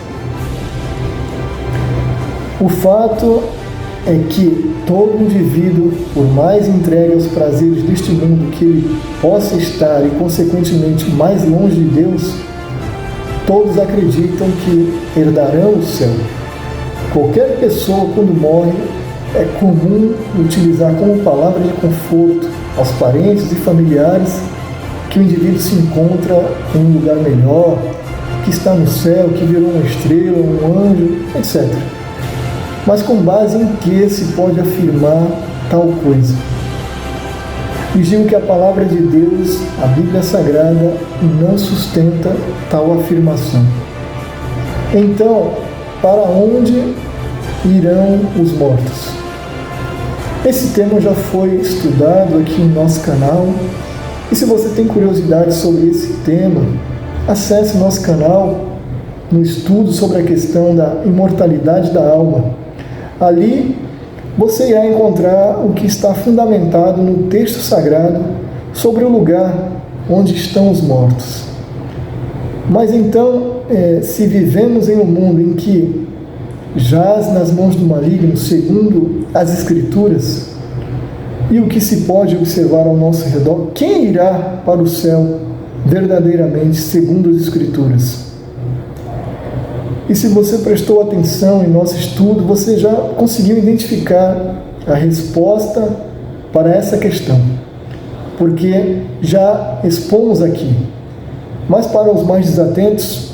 O fato é que todo indivíduo, por mais entregue aos prazeres deste mundo que ele possa estar e, consequentemente, mais longe de Deus, todos acreditam que herdarão o céu. Qualquer pessoa, quando morre, é comum utilizar como palavra de conforto aos parentes e familiares que o indivíduo se encontra em um lugar melhor, que está no céu, que virou uma estrela, um anjo, etc. Mas com base em que se pode afirmar tal coisa? E digo que a palavra de Deus, a Bíblia Sagrada, não sustenta tal afirmação. Então, para onde irão os mortos? Esse tema já foi estudado aqui em nosso canal. E se você tem curiosidade sobre esse tema, acesse nosso canal no estudo sobre a questão da imortalidade da alma. Ali você irá encontrar o que está fundamentado no texto sagrado sobre o lugar onde estão os mortos. Mas então, se vivemos em um mundo em que jaz nas mãos do maligno, segundo as Escrituras, e o que se pode observar ao nosso redor, quem irá para o céu verdadeiramente, segundo as Escrituras? E se você prestou atenção em nosso estudo, você já conseguiu identificar a resposta para essa questão, porque já expomos aqui. Mas para os mais desatentos,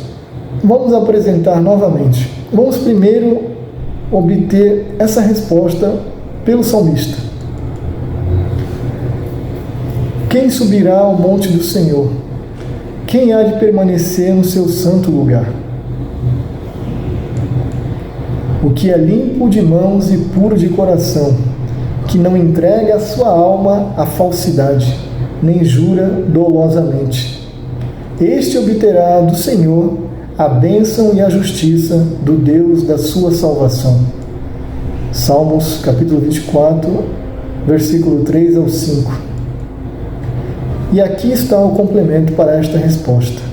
vamos apresentar novamente. Vamos primeiro obter essa resposta pelo salmista. Quem subirá ao monte do Senhor? Quem há de permanecer no seu santo lugar? O que é limpo de mãos e puro de coração, que não entrega a sua alma à falsidade, nem jura dolosamente. Este obterá do Senhor a bênção e a justiça do Deus da sua salvação. Salmos capítulo 24, versículo 3 ao 5. E aqui está o complemento para esta resposta.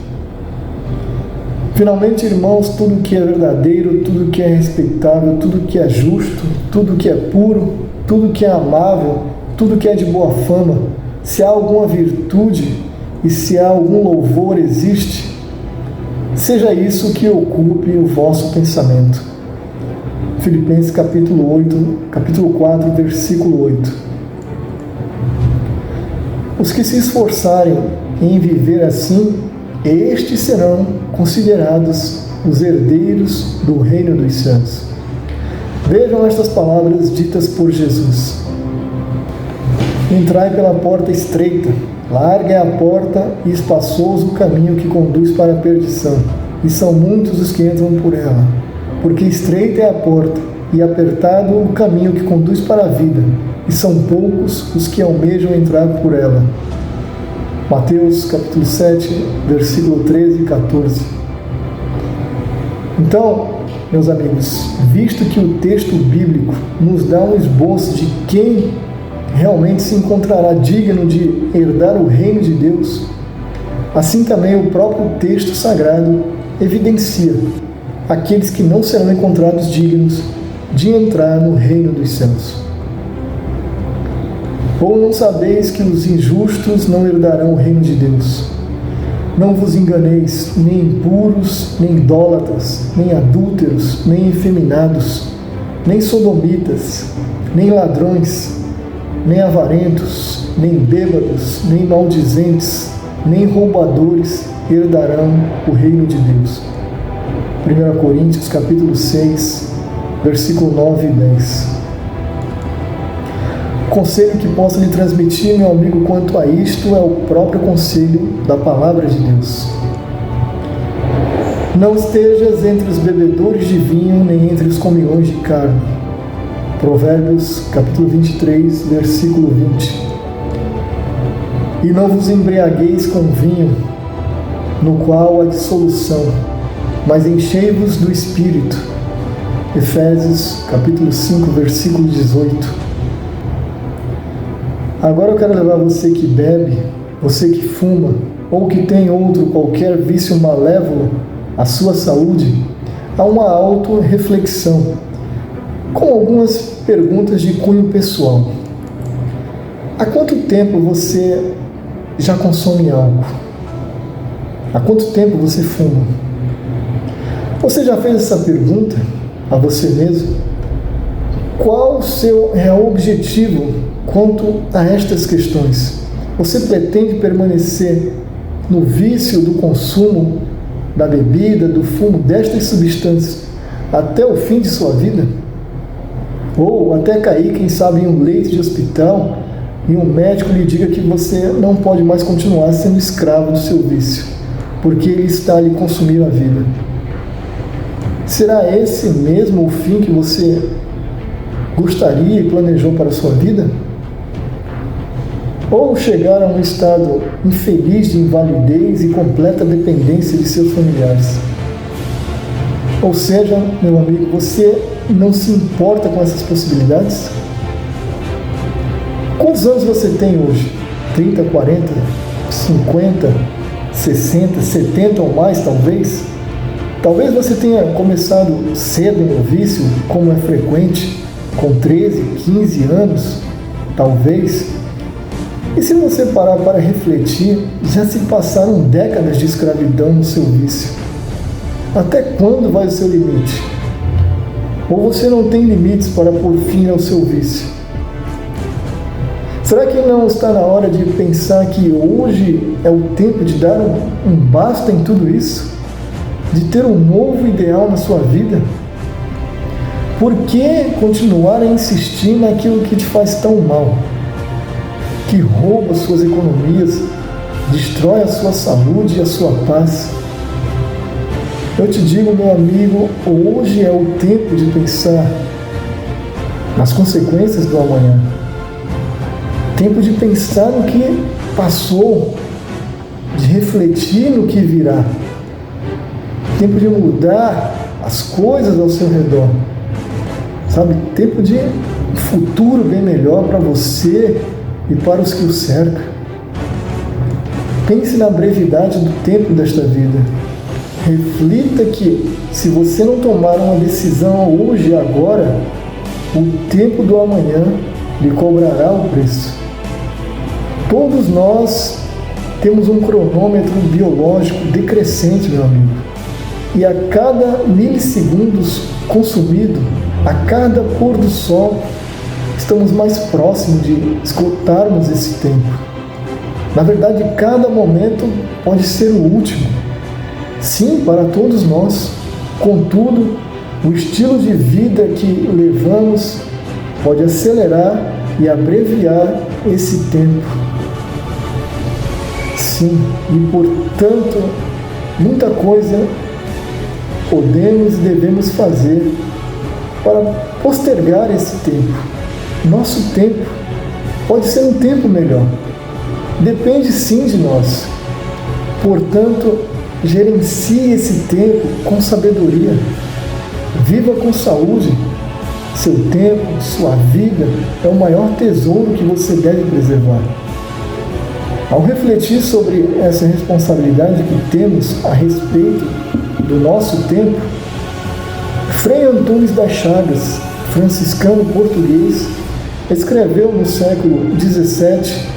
Finalmente, irmãos, tudo que é verdadeiro, tudo que é respeitável, tudo que é justo, tudo que é puro, tudo que é amável, tudo que é de boa fama, se há alguma virtude e se há algum louvor existe, seja isso que ocupe o vosso pensamento. Filipenses capítulo 4, versículo 8. Os que se esforçarem em viver assim, estes serão considerados os herdeiros do reino dos céus. Vejam estas palavras ditas por Jesus. Entrai pela porta estreita, larga é a porta e espaçoso o caminho que conduz para a perdição, e são muitos os que entram por ela. Porque estreita é a porta e apertado o caminho que conduz para a vida, e são poucos os que almejam entrar por ela. Mateus capítulo 7, versículo 13 e 14. Então, meus amigos, visto que o texto bíblico nos dá um esboço de quem realmente se encontrará digno de herdar o reino de Deus, assim também o próprio texto sagrado evidencia aqueles que não serão encontrados dignos de entrar no reino dos céus. Ou não sabeis que os injustos não herdarão o reino de Deus? Não vos enganeis, nem impuros, nem idólatras, nem adúlteros, nem efeminados, nem sodomitas, nem ladrões, nem avarentos, nem bêbados, nem maldizentes, nem roubadores herdarão o reino de Deus. 1 Coríntios capítulo 6, versículo 9 e 10. O conselho que posso lhe transmitir, meu amigo, quanto a isto é o próprio conselho da palavra de Deus. Não estejas entre os bebedores de vinho, nem entre os comilões de carne. Provérbios capítulo 23, versículo 20. E não vos embriagueis com vinho, no qual há dissolução, mas enchei-vos do Espírito. Efésios capítulo 5, versículo 18. Agora eu quero levar você que bebe, você que fuma, ou que tem outro qualquer vício malévolo à sua saúde, a uma auto-reflexão, com algumas perguntas de cunho pessoal. Há quanto tempo você já consome álcool? Há quanto tempo você fuma? Você já fez essa pergunta a você mesmo? Qual o seu real objetivo quanto a estas questões? Você pretende permanecer no vício do consumo da bebida, do fumo, destas substâncias até o fim de sua vida? Ou até cair, quem sabe, em um leito de hospital e um médico lhe diga que você não pode mais continuar sendo escravo do seu vício, porque ele está lhe consumindo a vida? Será esse mesmo o fim que você gostaria e planejou para a sua vida? Ou chegar a um estado infeliz de invalidez e completa dependência de seus familiares? Ou seja, meu amigo, você não se importa com essas possibilidades? Quantos anos você tem hoje? 30, 40, 50, 60, 70 ou mais, talvez? Talvez você tenha começado cedo no vício, como é frequente, com 13, 15 anos, talvez. E se você parar para refletir, já se passaram décadas de escravidão no seu vício. Até quando vai o seu limite? Ou você não tem limites para pôr fim ao seu vício? Será que não está na hora de pensar que hoje é o tempo de dar um basta em tudo isso? De ter um novo ideal na sua vida? Por que continuar a insistir naquilo que te faz tão mal? Que rouba suas economias, destrói a sua saúde e a sua paz? Eu te digo, meu amigo, hoje é o tempo de pensar nas consequências do amanhã. Tempo de pensar no que passou, de refletir no que virá. Tempo de mudar as coisas ao seu redor. Sabe? Tempo de um futuro bem melhor para você e para os que o cercam. Pense na brevidade do tempo desta vida. Reflita que, se você não tomar uma decisão hoje e agora, o tempo do amanhã lhe cobrará o preço. Todos nós temos um cronômetro biológico decrescente, meu amigo. E a cada milissegundos consumido, a cada pôr do sol, estamos mais próximos de esgotarmos esse tempo. Na verdade, cada momento pode ser o último. Sim, para todos nós. Contudo, o estilo de vida que levamos pode acelerar e abreviar esse tempo. Sim, e portanto, muita coisa podemos e devemos fazer para postergar esse tempo. Nosso tempo pode ser um tempo melhor. Depende sim de nós. Portanto, gerencie esse tempo com sabedoria. Viva com saúde. Seu tempo, sua vida é o maior tesouro que você deve preservar. Ao refletir sobre essa responsabilidade que temos a respeito do nosso tempo, Frei Antunes das Chagas, franciscano português, escreveu no século XVII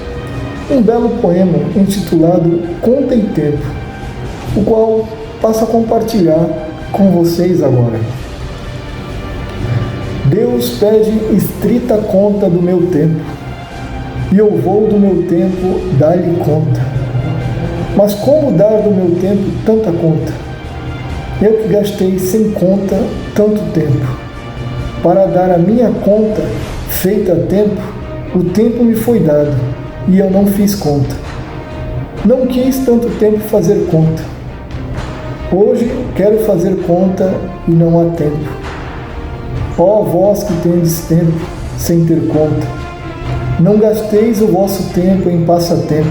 um belo poema intitulado Conta e Tempo, o qual passo a compartilhar com vocês agora. Deus pede estrita conta do meu tempo, e eu vou do meu tempo dar-lhe conta. Mas como dar do meu tempo tanta conta? Eu que gastei sem conta tanto tempo. Para dar a minha conta feita a tempo, o tempo me foi dado, e eu não fiz conta. Não quis tanto tempo fazer conta. Hoje quero fazer conta e não há tempo. Ó vós que tendes tempo sem ter conta, não gasteis o vosso tempo em passatempo.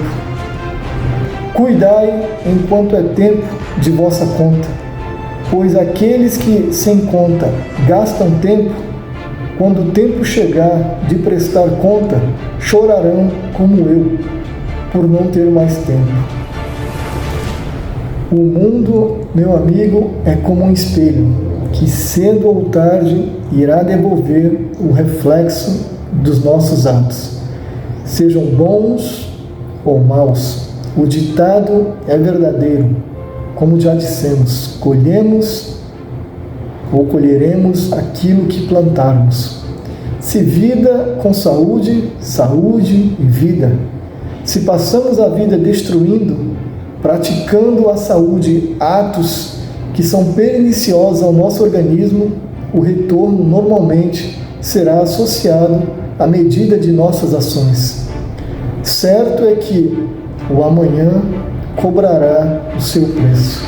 Cuidai, enquanto é tempo, de vossa conta, pois aqueles que sem conta gastam tempo, quando o tempo chegar de prestar conta, chorarão como eu, por não ter mais tempo. O mundo, meu amigo, é como um espelho, que cedo ou tarde irá devolver o reflexo dos nossos atos, sejam bons ou maus. O ditado é verdadeiro, como já dissemos, colhemos ou colheremos aquilo que plantarmos. Se vida com saúde, saúde e vida. Se passamos a vida destruindo, praticando a saúde atos que são perniciosos ao nosso organismo, o retorno normalmente será associado à medida de nossas ações. Certo é que o amanhã cobrará o seu preço.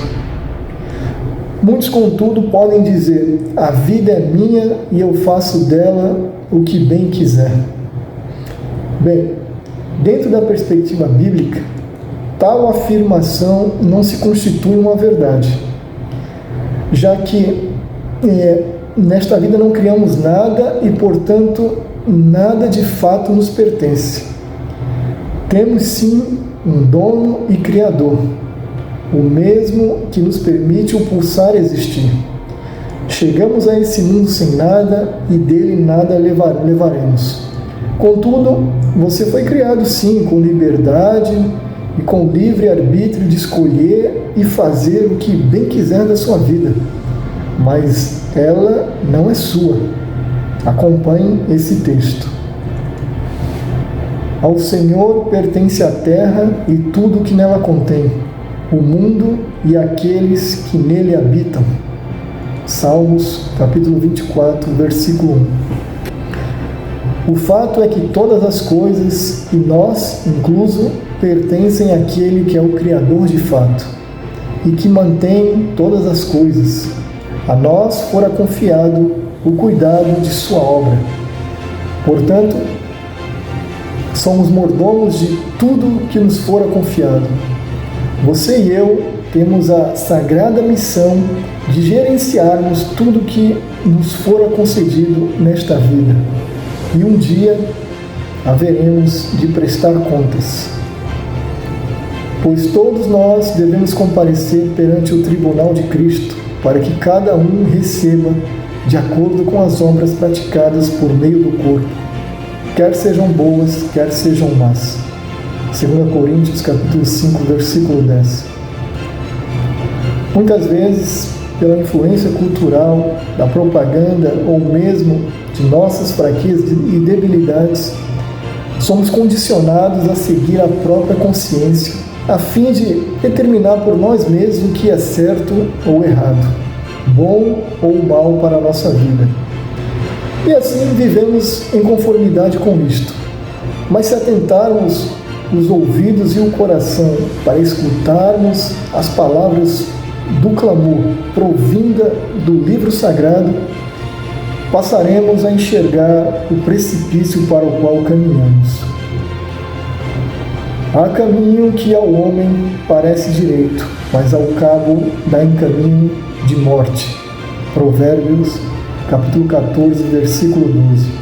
Muitos, contudo, podem dizer: a vida é minha e eu faço dela o que bem quiser. Bem, dentro da perspectiva bíblica, tal afirmação não se constitui uma verdade, já que nesta vida não criamos nada e, portanto, nada de fato nos pertence. Temos sim um dono e criador, o mesmo que nos permite o pulsar existir. Chegamos a esse mundo sem nada e dele nada levaremos. Contudo, você foi criado sim com liberdade e com livre arbítrio de escolher e fazer o que bem quiser da sua vida, mas ela não é sua. Acompanhe esse texto. Ao Senhor pertence a terra e tudo o que nela contém, o mundo e aqueles que nele habitam. Salmos, capítulo 24, versículo 1. O fato é que todas as coisas, e nós incluso, pertencem àquele que é o Criador de fato, e que mantém todas as coisas. A nós fora confiado o cuidado de sua obra. Portanto, somos mordomos de tudo que nos fora confiado. Você e eu temos a sagrada missão de gerenciarmos tudo que nos fora concedido nesta vida. E um dia haveremos de prestar contas. Pois todos nós devemos comparecer perante o tribunal de Cristo, para que cada um receba de acordo com as obras praticadas por meio do corpo, quer sejam boas, quer sejam más. 2 Coríntios capítulo 5, versículo 10. Muitas vezes, pela influência cultural, da propaganda ou mesmo de nossas fraquezas e debilidades, somos condicionados a seguir a própria consciência, a fim de determinar por nós mesmos o que é certo ou errado, bom ou mal para a nossa vida. E assim vivemos em conformidade com isto. Mas se atentarmos os ouvidos e o coração para escutarmos as palavras do clamor provinda do livro sagrado, passaremos a enxergar o precipício para o qual caminhamos. Há caminho que ao homem parece direito, mas ao cabo dá em caminho de morte. Provérbios, capítulo 14, versículo 12.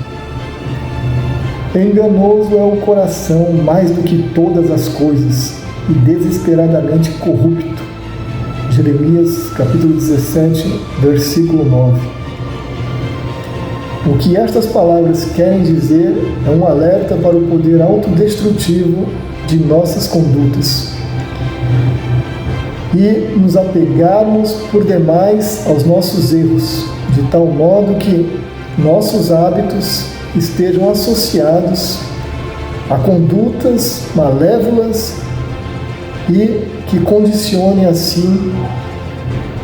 Enganoso é o coração mais do que todas as coisas, e desesperadamente corrupto. Jeremias, capítulo 17, versículo 9. O que estas palavras querem dizer é um alerta para o poder autodestrutivo de nossas condutas e nos apegarmos por demais aos nossos erros, de tal modo que nossos hábitos estejam associados a condutas malévolas e que condicionem assim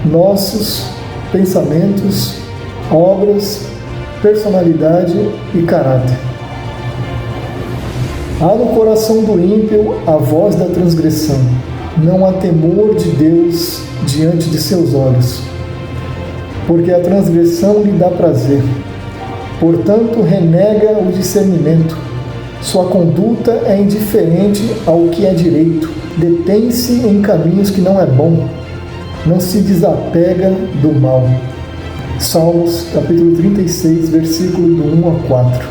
nossos pensamentos, obras, personalidade e caráter. Há no coração do ímpio a voz da transgressão, não há temor de Deus diante de seus olhos, porque a transgressão lhe dá prazer. Portanto, renega o discernimento. Sua conduta é indiferente ao que é direito. Detém-se em caminhos que não é bom. Não se desapega do mal. Salmos, capítulo 36, versículo do 1 a 4.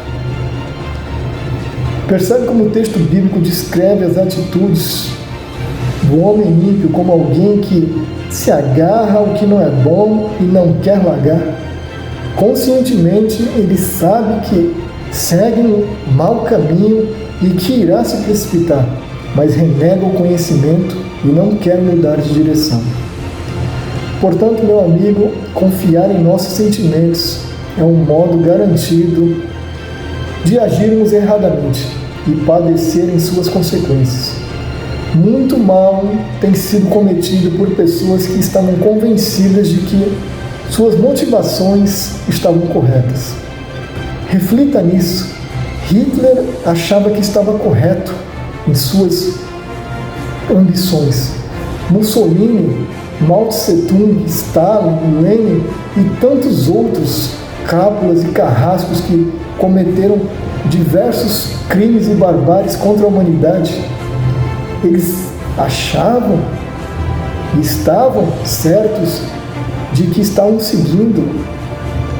Percebe como o texto bíblico descreve as atitudes do homem ímpio como alguém que se agarra ao que não é bom e não quer largar? Conscientemente, ele sabe que segue um mau caminho e que irá se precipitar, mas renega o conhecimento e não quer mudar de direção. Portanto, meu amigo, confiar em nossos sentimentos é um modo garantido de agirmos erradamente e padecer em suas consequências. Muito mal tem sido cometido por pessoas que estavam convencidas de que suas motivações estavam corretas. Reflita nisso. Hitler achava que estava correto em suas ambições. Mussolini, Mao Tse-tung, Stalin, Lenin e tantos outros cábulas e carrascos que cometeram diversos crimes e barbáries contra a humanidade, eles achavam e estavam certos de que estavam seguindo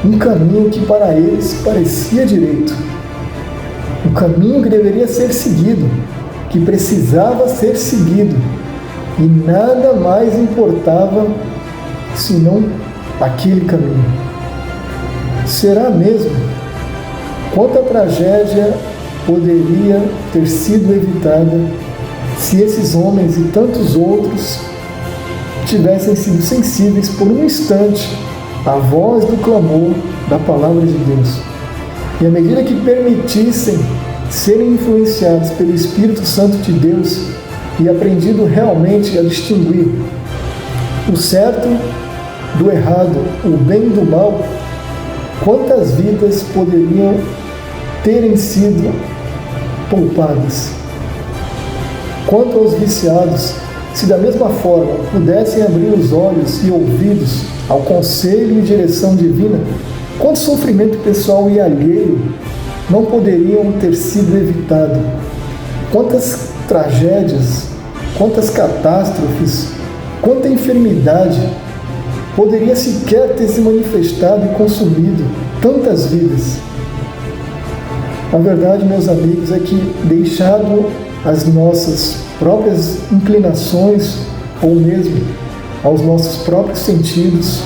um caminho que para eles parecia direito, um caminho que deveria ser seguido, que precisava ser seguido, e nada mais importava senão aquele caminho. Será mesmo? Quanta tragédia poderia ter sido evitada se esses homens e tantos outros tivessem sido sensíveis por um instante à voz do clamor da palavra de Deus. E à medida que permitissem serem influenciados pelo Espírito Santo de Deus e aprendido realmente a distinguir o certo do errado, o bem do mal, quantas vidas poderiam terem sido poupadas? Quanto aos viciados, se da mesma forma pudessem abrir os olhos e ouvidos ao conselho e direção divina, quanto sofrimento pessoal e alheio não poderiam ter sido evitado? Quantas tragédias, quantas catástrofes, quanta enfermidade poderia sequer ter se manifestado e consumido tantas vidas? A verdade, meus amigos, é que, deixado às nossas próprias inclinações ou mesmo aos nossos próprios sentidos,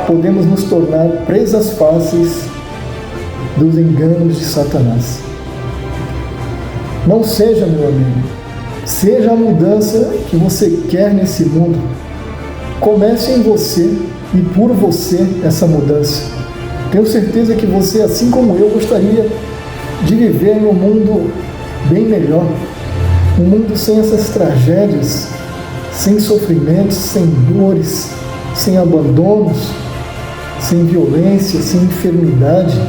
podemos nos tornar presas fáceis dos enganos de Satanás. Não seja, meu amigo, Seja a mudança que você quer nesse mundo, comece em você e por você essa mudança. Tenho certeza que você, assim como eu, gostaria de viver num mundo bem melhor, um mundo sem essas tragédias, sem sofrimentos, sem dores, sem abandonos, sem violência, sem enfermidade.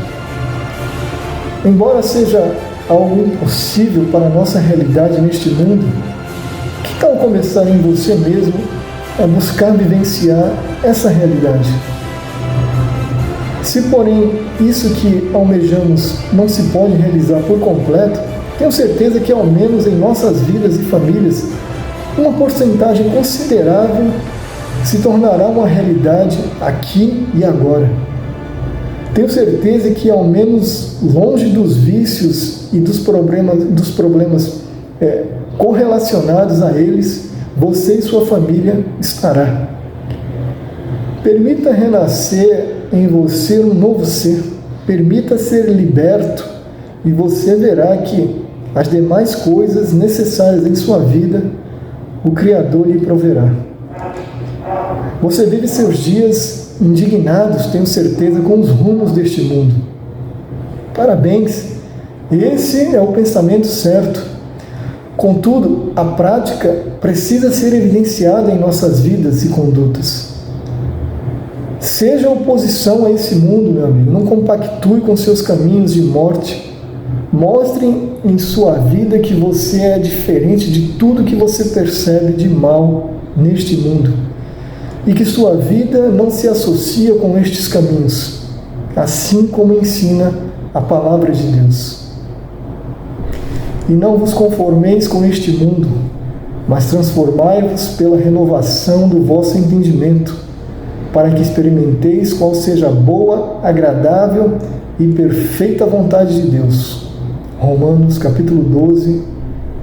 Embora seja algo impossível para a nossa realidade neste mundo, que tal começar em você mesmo a buscar vivenciar essa realidade? Se, porém, isso que almejamos não se pode realizar por completo, tenho certeza que, ao menos em nossas vidas e famílias, uma porcentagem considerável se tornará uma realidade aqui e agora. Tenho certeza que, ao menos longe dos vícios e dos problemas correlacionados a eles, você e sua família estará. Permita renascer em você um novo ser. Permita ser liberto e você verá que as demais coisas necessárias em sua vida o Criador lhe proverá. Você vive seus dias indignados, tenho certeza, com os rumos deste mundo. Parabéns! Esse é o pensamento certo. Contudo, a prática precisa ser evidenciada em nossas vidas e condutas. Seja oposição a esse mundo, meu amigo. Não compactue com seus caminhos de morte. Mostre em sua vida que você é diferente de tudo que você percebe de mal neste mundo. E que sua vida não se associa com estes caminhos, assim como ensina a palavra de Deus. E não vos conformeis com este mundo, mas transformai-vos pela renovação do vosso entendimento, para que experimenteis qual seja a boa, agradável e perfeita vontade de Deus. Romanos capítulo 12,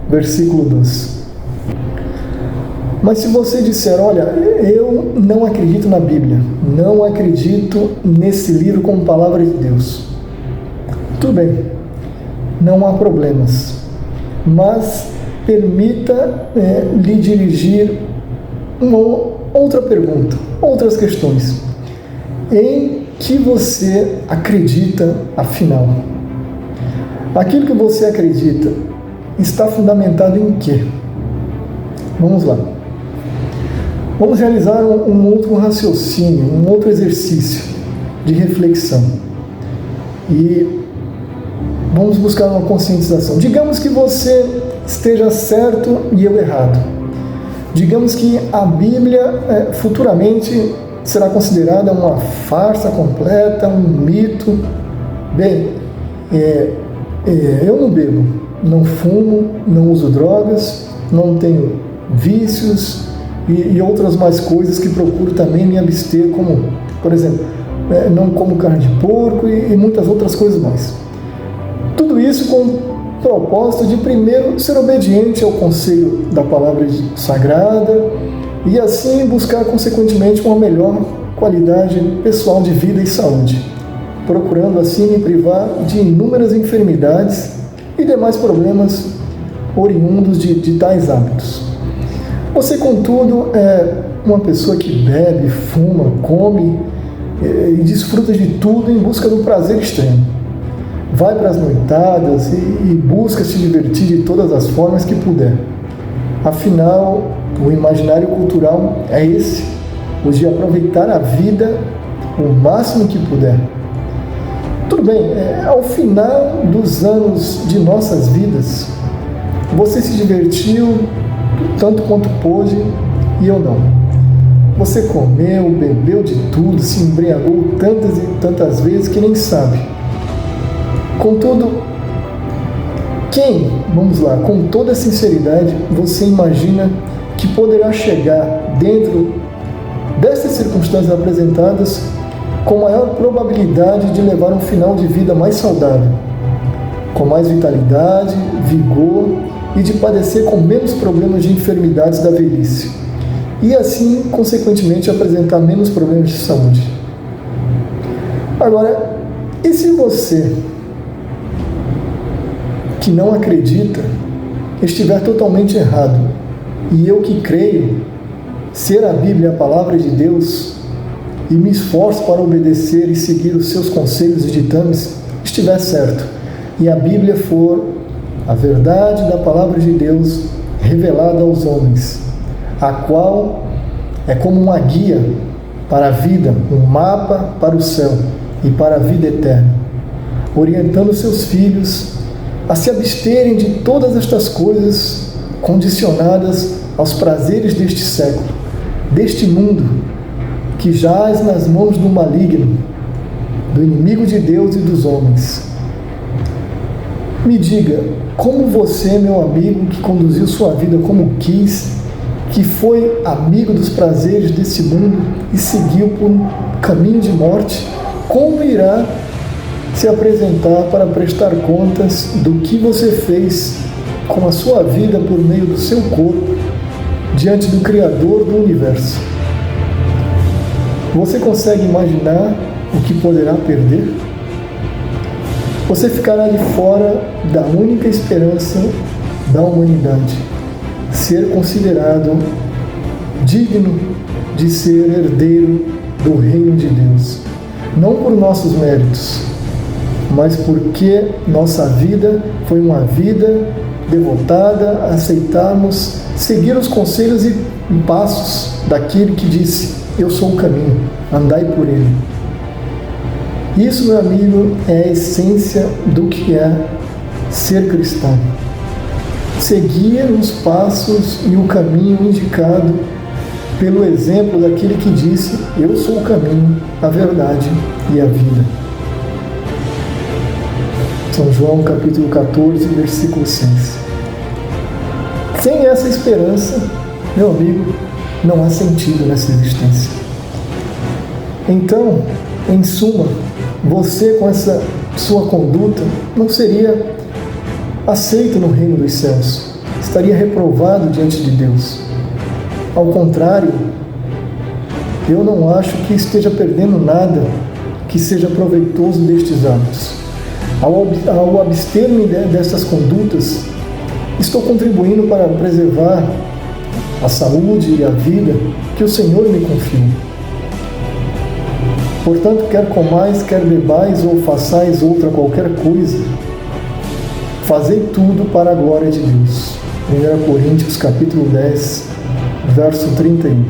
versículo 12. Mas se você disser, olha, eu não acredito na Bíblia, não acredito nesse livro como palavra de Deus, tudo bem, não há problemas, mas permita lhe dirigir uma outra pergunta, outras questões. Em que você acredita, afinal? Aquilo que você acredita está fundamentado em quê? Vamos lá. Vamos realizar um outro raciocínio, um outro exercício de reflexão. E vamos buscar uma conscientização. Digamos que você esteja certo e eu errado. Digamos que a Bíblia futuramente será considerada uma farsa completa, um mito. Bem, eu não bebo, não fumo, não uso drogas, não tenho vícios e outras mais coisas que procuro também me abster, como, por exemplo, não como carne de porco e muitas outras coisas mais. Tudo isso com o propósito de, primeiro, ser obediente ao conselho da palavra sagrada e assim buscar, consequentemente, uma melhor qualidade pessoal de vida e saúde, procurando assim me privar de inúmeras enfermidades e demais problemas oriundos de tais hábitos. Você, contudo, é uma pessoa que bebe, fuma, come e desfruta de tudo em busca do prazer extremo. Vai para as noitadas e busca se divertir de todas as formas que puder. Afinal, o imaginário cultural é esse, o de aproveitar a vida o máximo que puder. Tudo bem, ao final dos anos de nossas vidas, você se divertiu tanto quanto pôde e eu não. Você comeu, bebeu de tudo, se embriagou tantas e tantas vezes que nem sabe. Contudo, vamos lá, com toda sinceridade, você imagina que poderá chegar dentro dessas circunstâncias apresentadas com maior probabilidade de levar um final de vida mais saudável, com mais vitalidade, vigor e de padecer com menos problemas de enfermidades da velhice e assim, consequentemente, apresentar menos problemas de saúde. Agora, e se você que não acredita estiver totalmente errado, e eu que creio ser a Bíblia a palavra de Deus, e me esforço para obedecer e seguir os seus conselhos e ditames, estiver certo, e a Bíblia for a verdade da palavra de Deus revelada aos homens, a qual é como uma guia para a vida, um mapa para o céu e para a vida eterna, orientando seus filhos a se absterem de todas estas coisas condicionadas aos prazeres deste século, deste mundo que jaz nas mãos do maligno, do inimigo de Deus e dos homens. Me diga, como você, meu amigo, que conduziu sua vida como quis, que foi amigo dos prazeres desse mundo e seguiu por um caminho de morte, como irá se apresentar para prestar contas do que você fez com a sua vida por meio do seu corpo diante do Criador do Universo? Você consegue imaginar o que poderá perder? Você ficará de fora da única esperança da humanidade, ser considerado digno de ser herdeiro do reino de Deus. Não por nossos méritos, mas porque nossa vida foi uma vida devotada a aceitarmos, seguir os conselhos e passos daquele que disse: eu sou o caminho, andai por ele. Isso, meu amigo, é a essência do que é ser cristão. Seguir os passos e o caminho indicado pelo exemplo daquele que disse: eu sou o caminho, a verdade e a vida. São João capítulo 14, versículo 6. Sem essa esperança, meu amigo, não há sentido nessa existência. Então, em suma, você com essa sua conduta não seria aceito no reino dos céus, estaria reprovado diante de Deus. Ao contrário, eu não acho que esteja perdendo nada que seja proveitoso destes hábitos. Ao abster-me dessas condutas, estou contribuindo para preservar a saúde e a vida que o Senhor me confiou. Portanto, quer comais, quer bebais ou façais outra qualquer coisa, fazei tudo para a glória de Deus. 1 Coríntios capítulo 10, verso 31.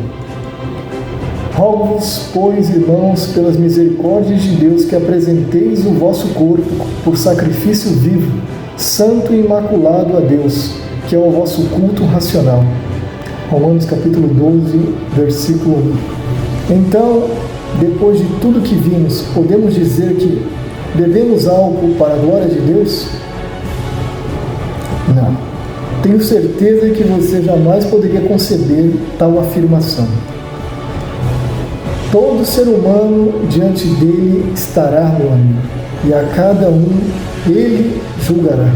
Rogo-vos, pois, irmãos, pelas misericórdias de Deus, que apresenteis o vosso corpo por sacrifício vivo, santo e imaculado a Deus, que é o vosso culto racional. Romanos capítulo 12, versículo 1. Então, depois de tudo que vimos, podemos dizer que devemos algo para a glória de Deus? Não. Tenho certeza que você jamais poderia conceber tal afirmação. Todo ser humano diante dele estará, meu amigo, e a cada um ele julgará.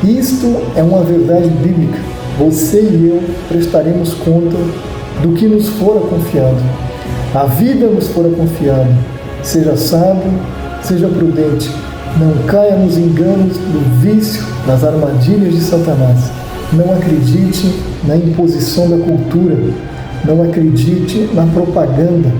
Isto é uma verdade bíblica. Você e eu prestaremos conta do que nos fora confiado. A vida nos fora confiada. Seja sábio, seja prudente. Não caia nos enganos do vício, nas armadilhas de Satanás. Não acredite na imposição da cultura. Não acredite na propaganda,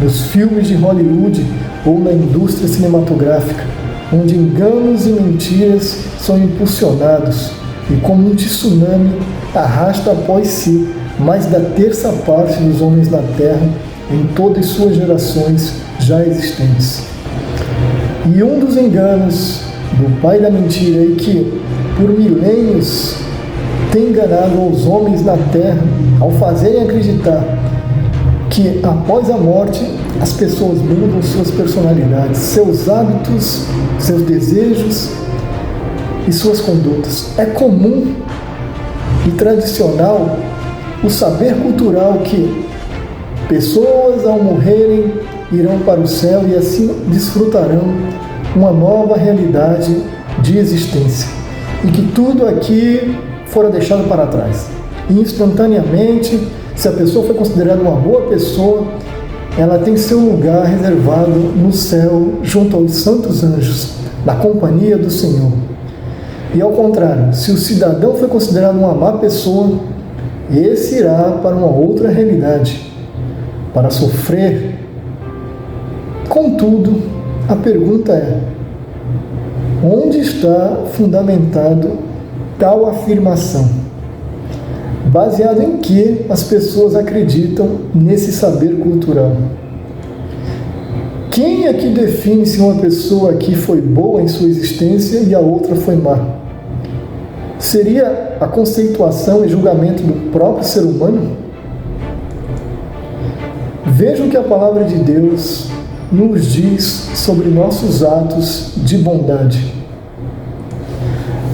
nos filmes de Hollywood ou na indústria cinematográfica, onde enganos e mentiras são impulsionados e, como um tsunami, arrasta após si mais da terça parte dos homens na Terra em todas suas gerações já existentes. E um dos enganos do pai da mentira é que, por milênios, tem enganado os homens na Terra ao fazerem acreditar que após a morte as pessoas mudam suas personalidades, seus hábitos, seus desejos e suas condutas. É comum e tradicional o saber cultural que pessoas ao morrerem irão para o céu e assim desfrutarão uma nova realidade de existência e que tudo aqui fora deixado para trás. E instantaneamente, se a pessoa foi considerada uma boa pessoa, ela tem seu lugar reservado no céu, junto aos santos anjos, na companhia do Senhor. E ao contrário, se o cidadão foi considerado uma má pessoa, esse irá para uma outra realidade, para sofrer. Contudo, a pergunta é: onde está fundamentado tal afirmação? Baseado em que as pessoas acreditam nesse saber cultural? Quem é que define se uma pessoa aqui foi boa em sua existência e a outra foi má? Seria a conceituação e julgamento do próprio ser humano? Veja o que a palavra de Deus nos diz sobre nossos atos de bondade.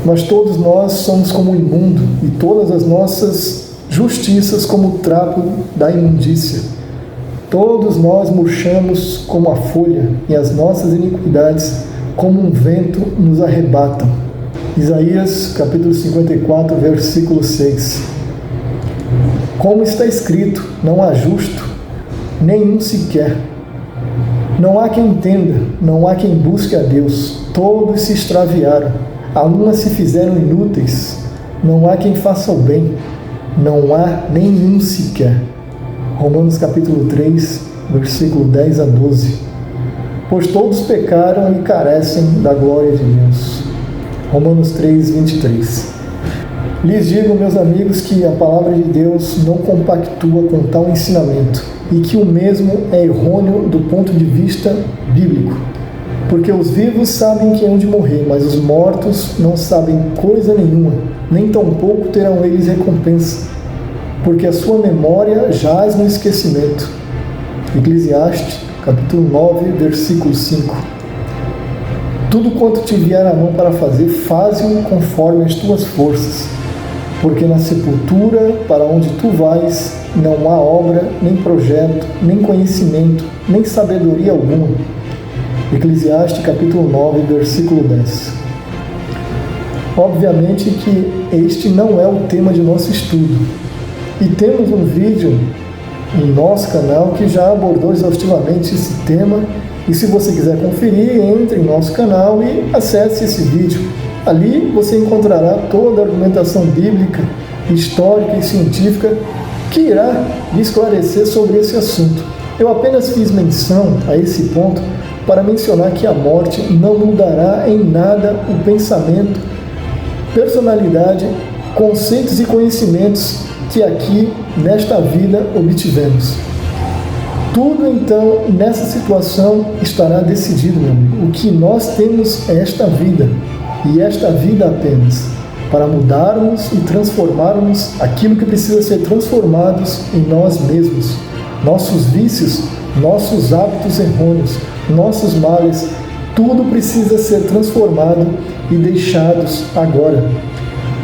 Mas todos nós somos como o imundo, e todas as nossas justiças como o trapo da imundícia. Todos nós murchamos como a folha, e as nossas iniquidades como um vento nos arrebatam. Isaías capítulo 54, versículo 6. Como está escrito, não há justo, nenhum sequer. Não há quem entenda, não há quem busque a Deus. Todos se extraviaram, algumas se fizeram inúteis. Não há quem faça o bem, não há nenhum sequer. Romanos capítulo 3, versículo 10 a 12. Pois todos pecaram e carecem da glória de Deus. Romanos 3, 23. Lhes digo, meus amigos, que a palavra de Deus não compactua com tal ensinamento e que o mesmo é errôneo do ponto de vista bíblico. Porque os vivos sabem que hão de morrer, mas os mortos não sabem coisa nenhuma, nem tampouco terão eles recompensa, porque a sua memória jaz no esquecimento. Eclesiastes, capítulo 9, versículo 5. Tudo quanto te vier à mão para fazer, faze-o conforme as tuas forças, porque na sepultura para onde tu vais não há obra, nem projeto, nem conhecimento, nem sabedoria alguma. Eclesiastes capítulo 9, versículo 10. Obviamente que este não é o tema de nosso estudo, e temos um vídeo em nosso canal que já abordou exaustivamente esse tema, e se você quiser conferir, entre em nosso canal e acesse esse vídeo. Ali você encontrará toda a argumentação bíblica, histórica e científica que irá lhe esclarecer sobre esse assunto. Eu apenas fiz menção a esse ponto para mencionar que a morte não mudará em nada o pensamento, personalidade, conceitos e conhecimentos que aqui, nesta vida, obtivemos. Tudo, então, nessa situação estará decidido, meu amigo. O que nós temos é esta vida, e esta vida apenas, para mudarmos e transformarmos aquilo que precisa ser transformados em nós mesmos. Nossos vícios, nossos hábitos errôneos, nossos males, tudo precisa ser transformado e deixados agora.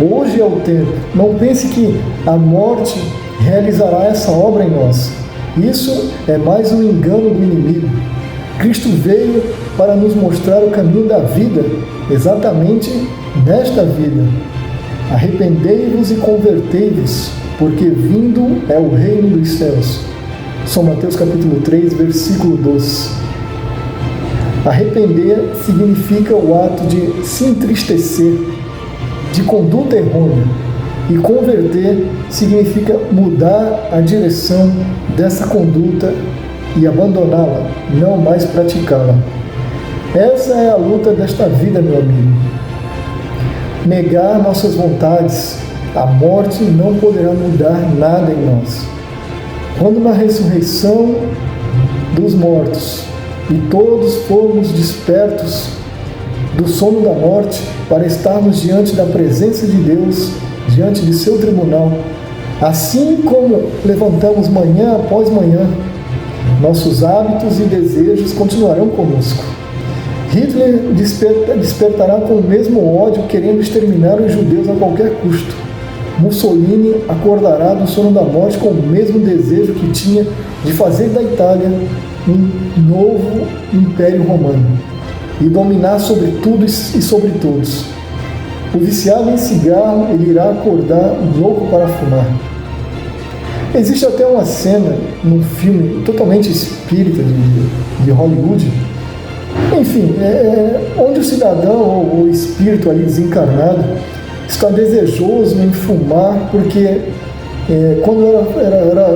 Hoje é o tempo. Não pense que a morte realizará essa obra em nós. Isso é mais um engano do inimigo. Cristo veio para nos mostrar o caminho da vida, exatamente nesta vida. Arrependei-vos e convertei-vos, porque vindo é o reino dos céus. São Mateus capítulo 3, versículo 12. Arrepender significa o ato de se entristecer, de conduta errônea, e converter significa mudar a direção dessa conduta e abandoná-la, não mais praticá-la. Essa é a luta desta vida, meu amigo. Negar nossas vontades, a morte não poderá mudar nada em nós. Quando na ressurreição dos mortos e todos formos despertos do sono da morte para estarmos diante da presença de Deus, diante de seu tribunal, assim como levantamos manhã após manhã, nossos hábitos e desejos continuarão conosco. Hitler despertará com o mesmo ódio, querendo exterminar os judeus a qualquer custo. Mussolini acordará do sono da morte com o mesmo desejo que tinha de fazer da Itália um novo império romano e dominar sobre tudo e sobre todos. O viciado em cigarro, ele irá acordar louco para fumar. Existe até uma cena num filme totalmente espírita de Hollywood, Enfim, onde o cidadão ou o espírito ali desencarnado está desejoso em fumar, porque quando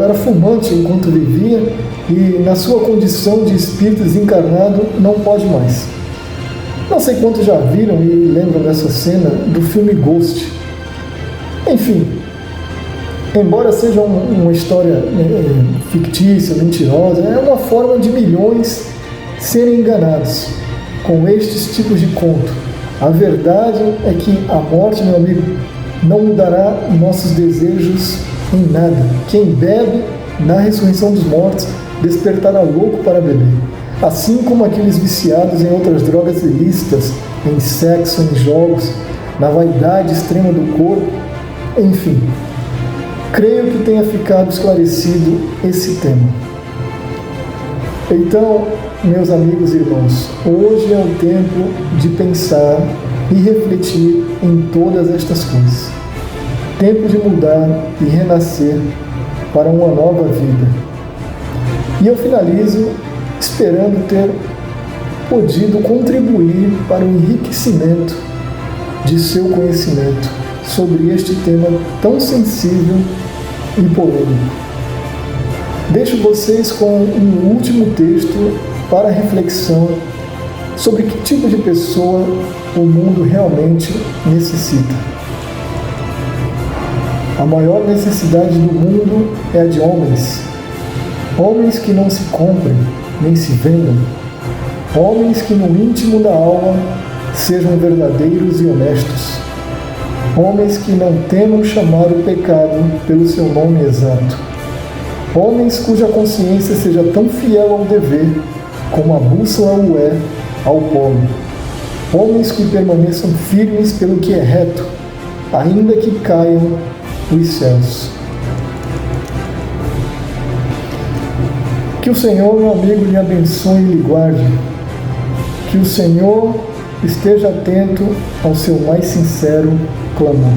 era fumante enquanto vivia, e na sua condição de espírito desencarnado não pode mais. Não sei quantos já viram e lembram dessa cena do filme Ghost. Enfim, embora seja uma história fictícia, mentirosa, é uma forma de milhões serem enganados com estes tipos de conto. A verdade é que a morte, meu amigo, não mudará nossos desejos em nada. Quem bebe na ressurreição dos mortos despertará louco para beber. Assim como aqueles viciados em outras drogas ilícitas, em sexo, em jogos, na vaidade extrema do corpo, enfim. Creio que tenha ficado esclarecido esse tema. Então, meus amigos e irmãos, hoje é o tempo de pensar e refletir em todas estas coisas. Tempo de mudar e renascer para uma nova vida. E eu finalizo esperando ter podido contribuir para o enriquecimento de seu conhecimento sobre este tema tão sensível e polêmico. Deixo vocês com um último texto para reflexão sobre que tipo de pessoa o mundo realmente necessita. A maior necessidade do mundo é a de homens. Homens que não se comprem, nem se vendam. Homens que no íntimo da alma sejam verdadeiros e honestos. Homens que não temam chamar o pecado pelo seu nome exato. Homens cuja consciência seja tão fiel ao dever como a bússola o é ao polo. Homens que permaneçam firmes pelo que é reto, ainda que caiam os céus. Que o Senhor, meu amigo, lhe abençoe e lhe guarde. Que o Senhor esteja atento ao seu mais sincero clamor.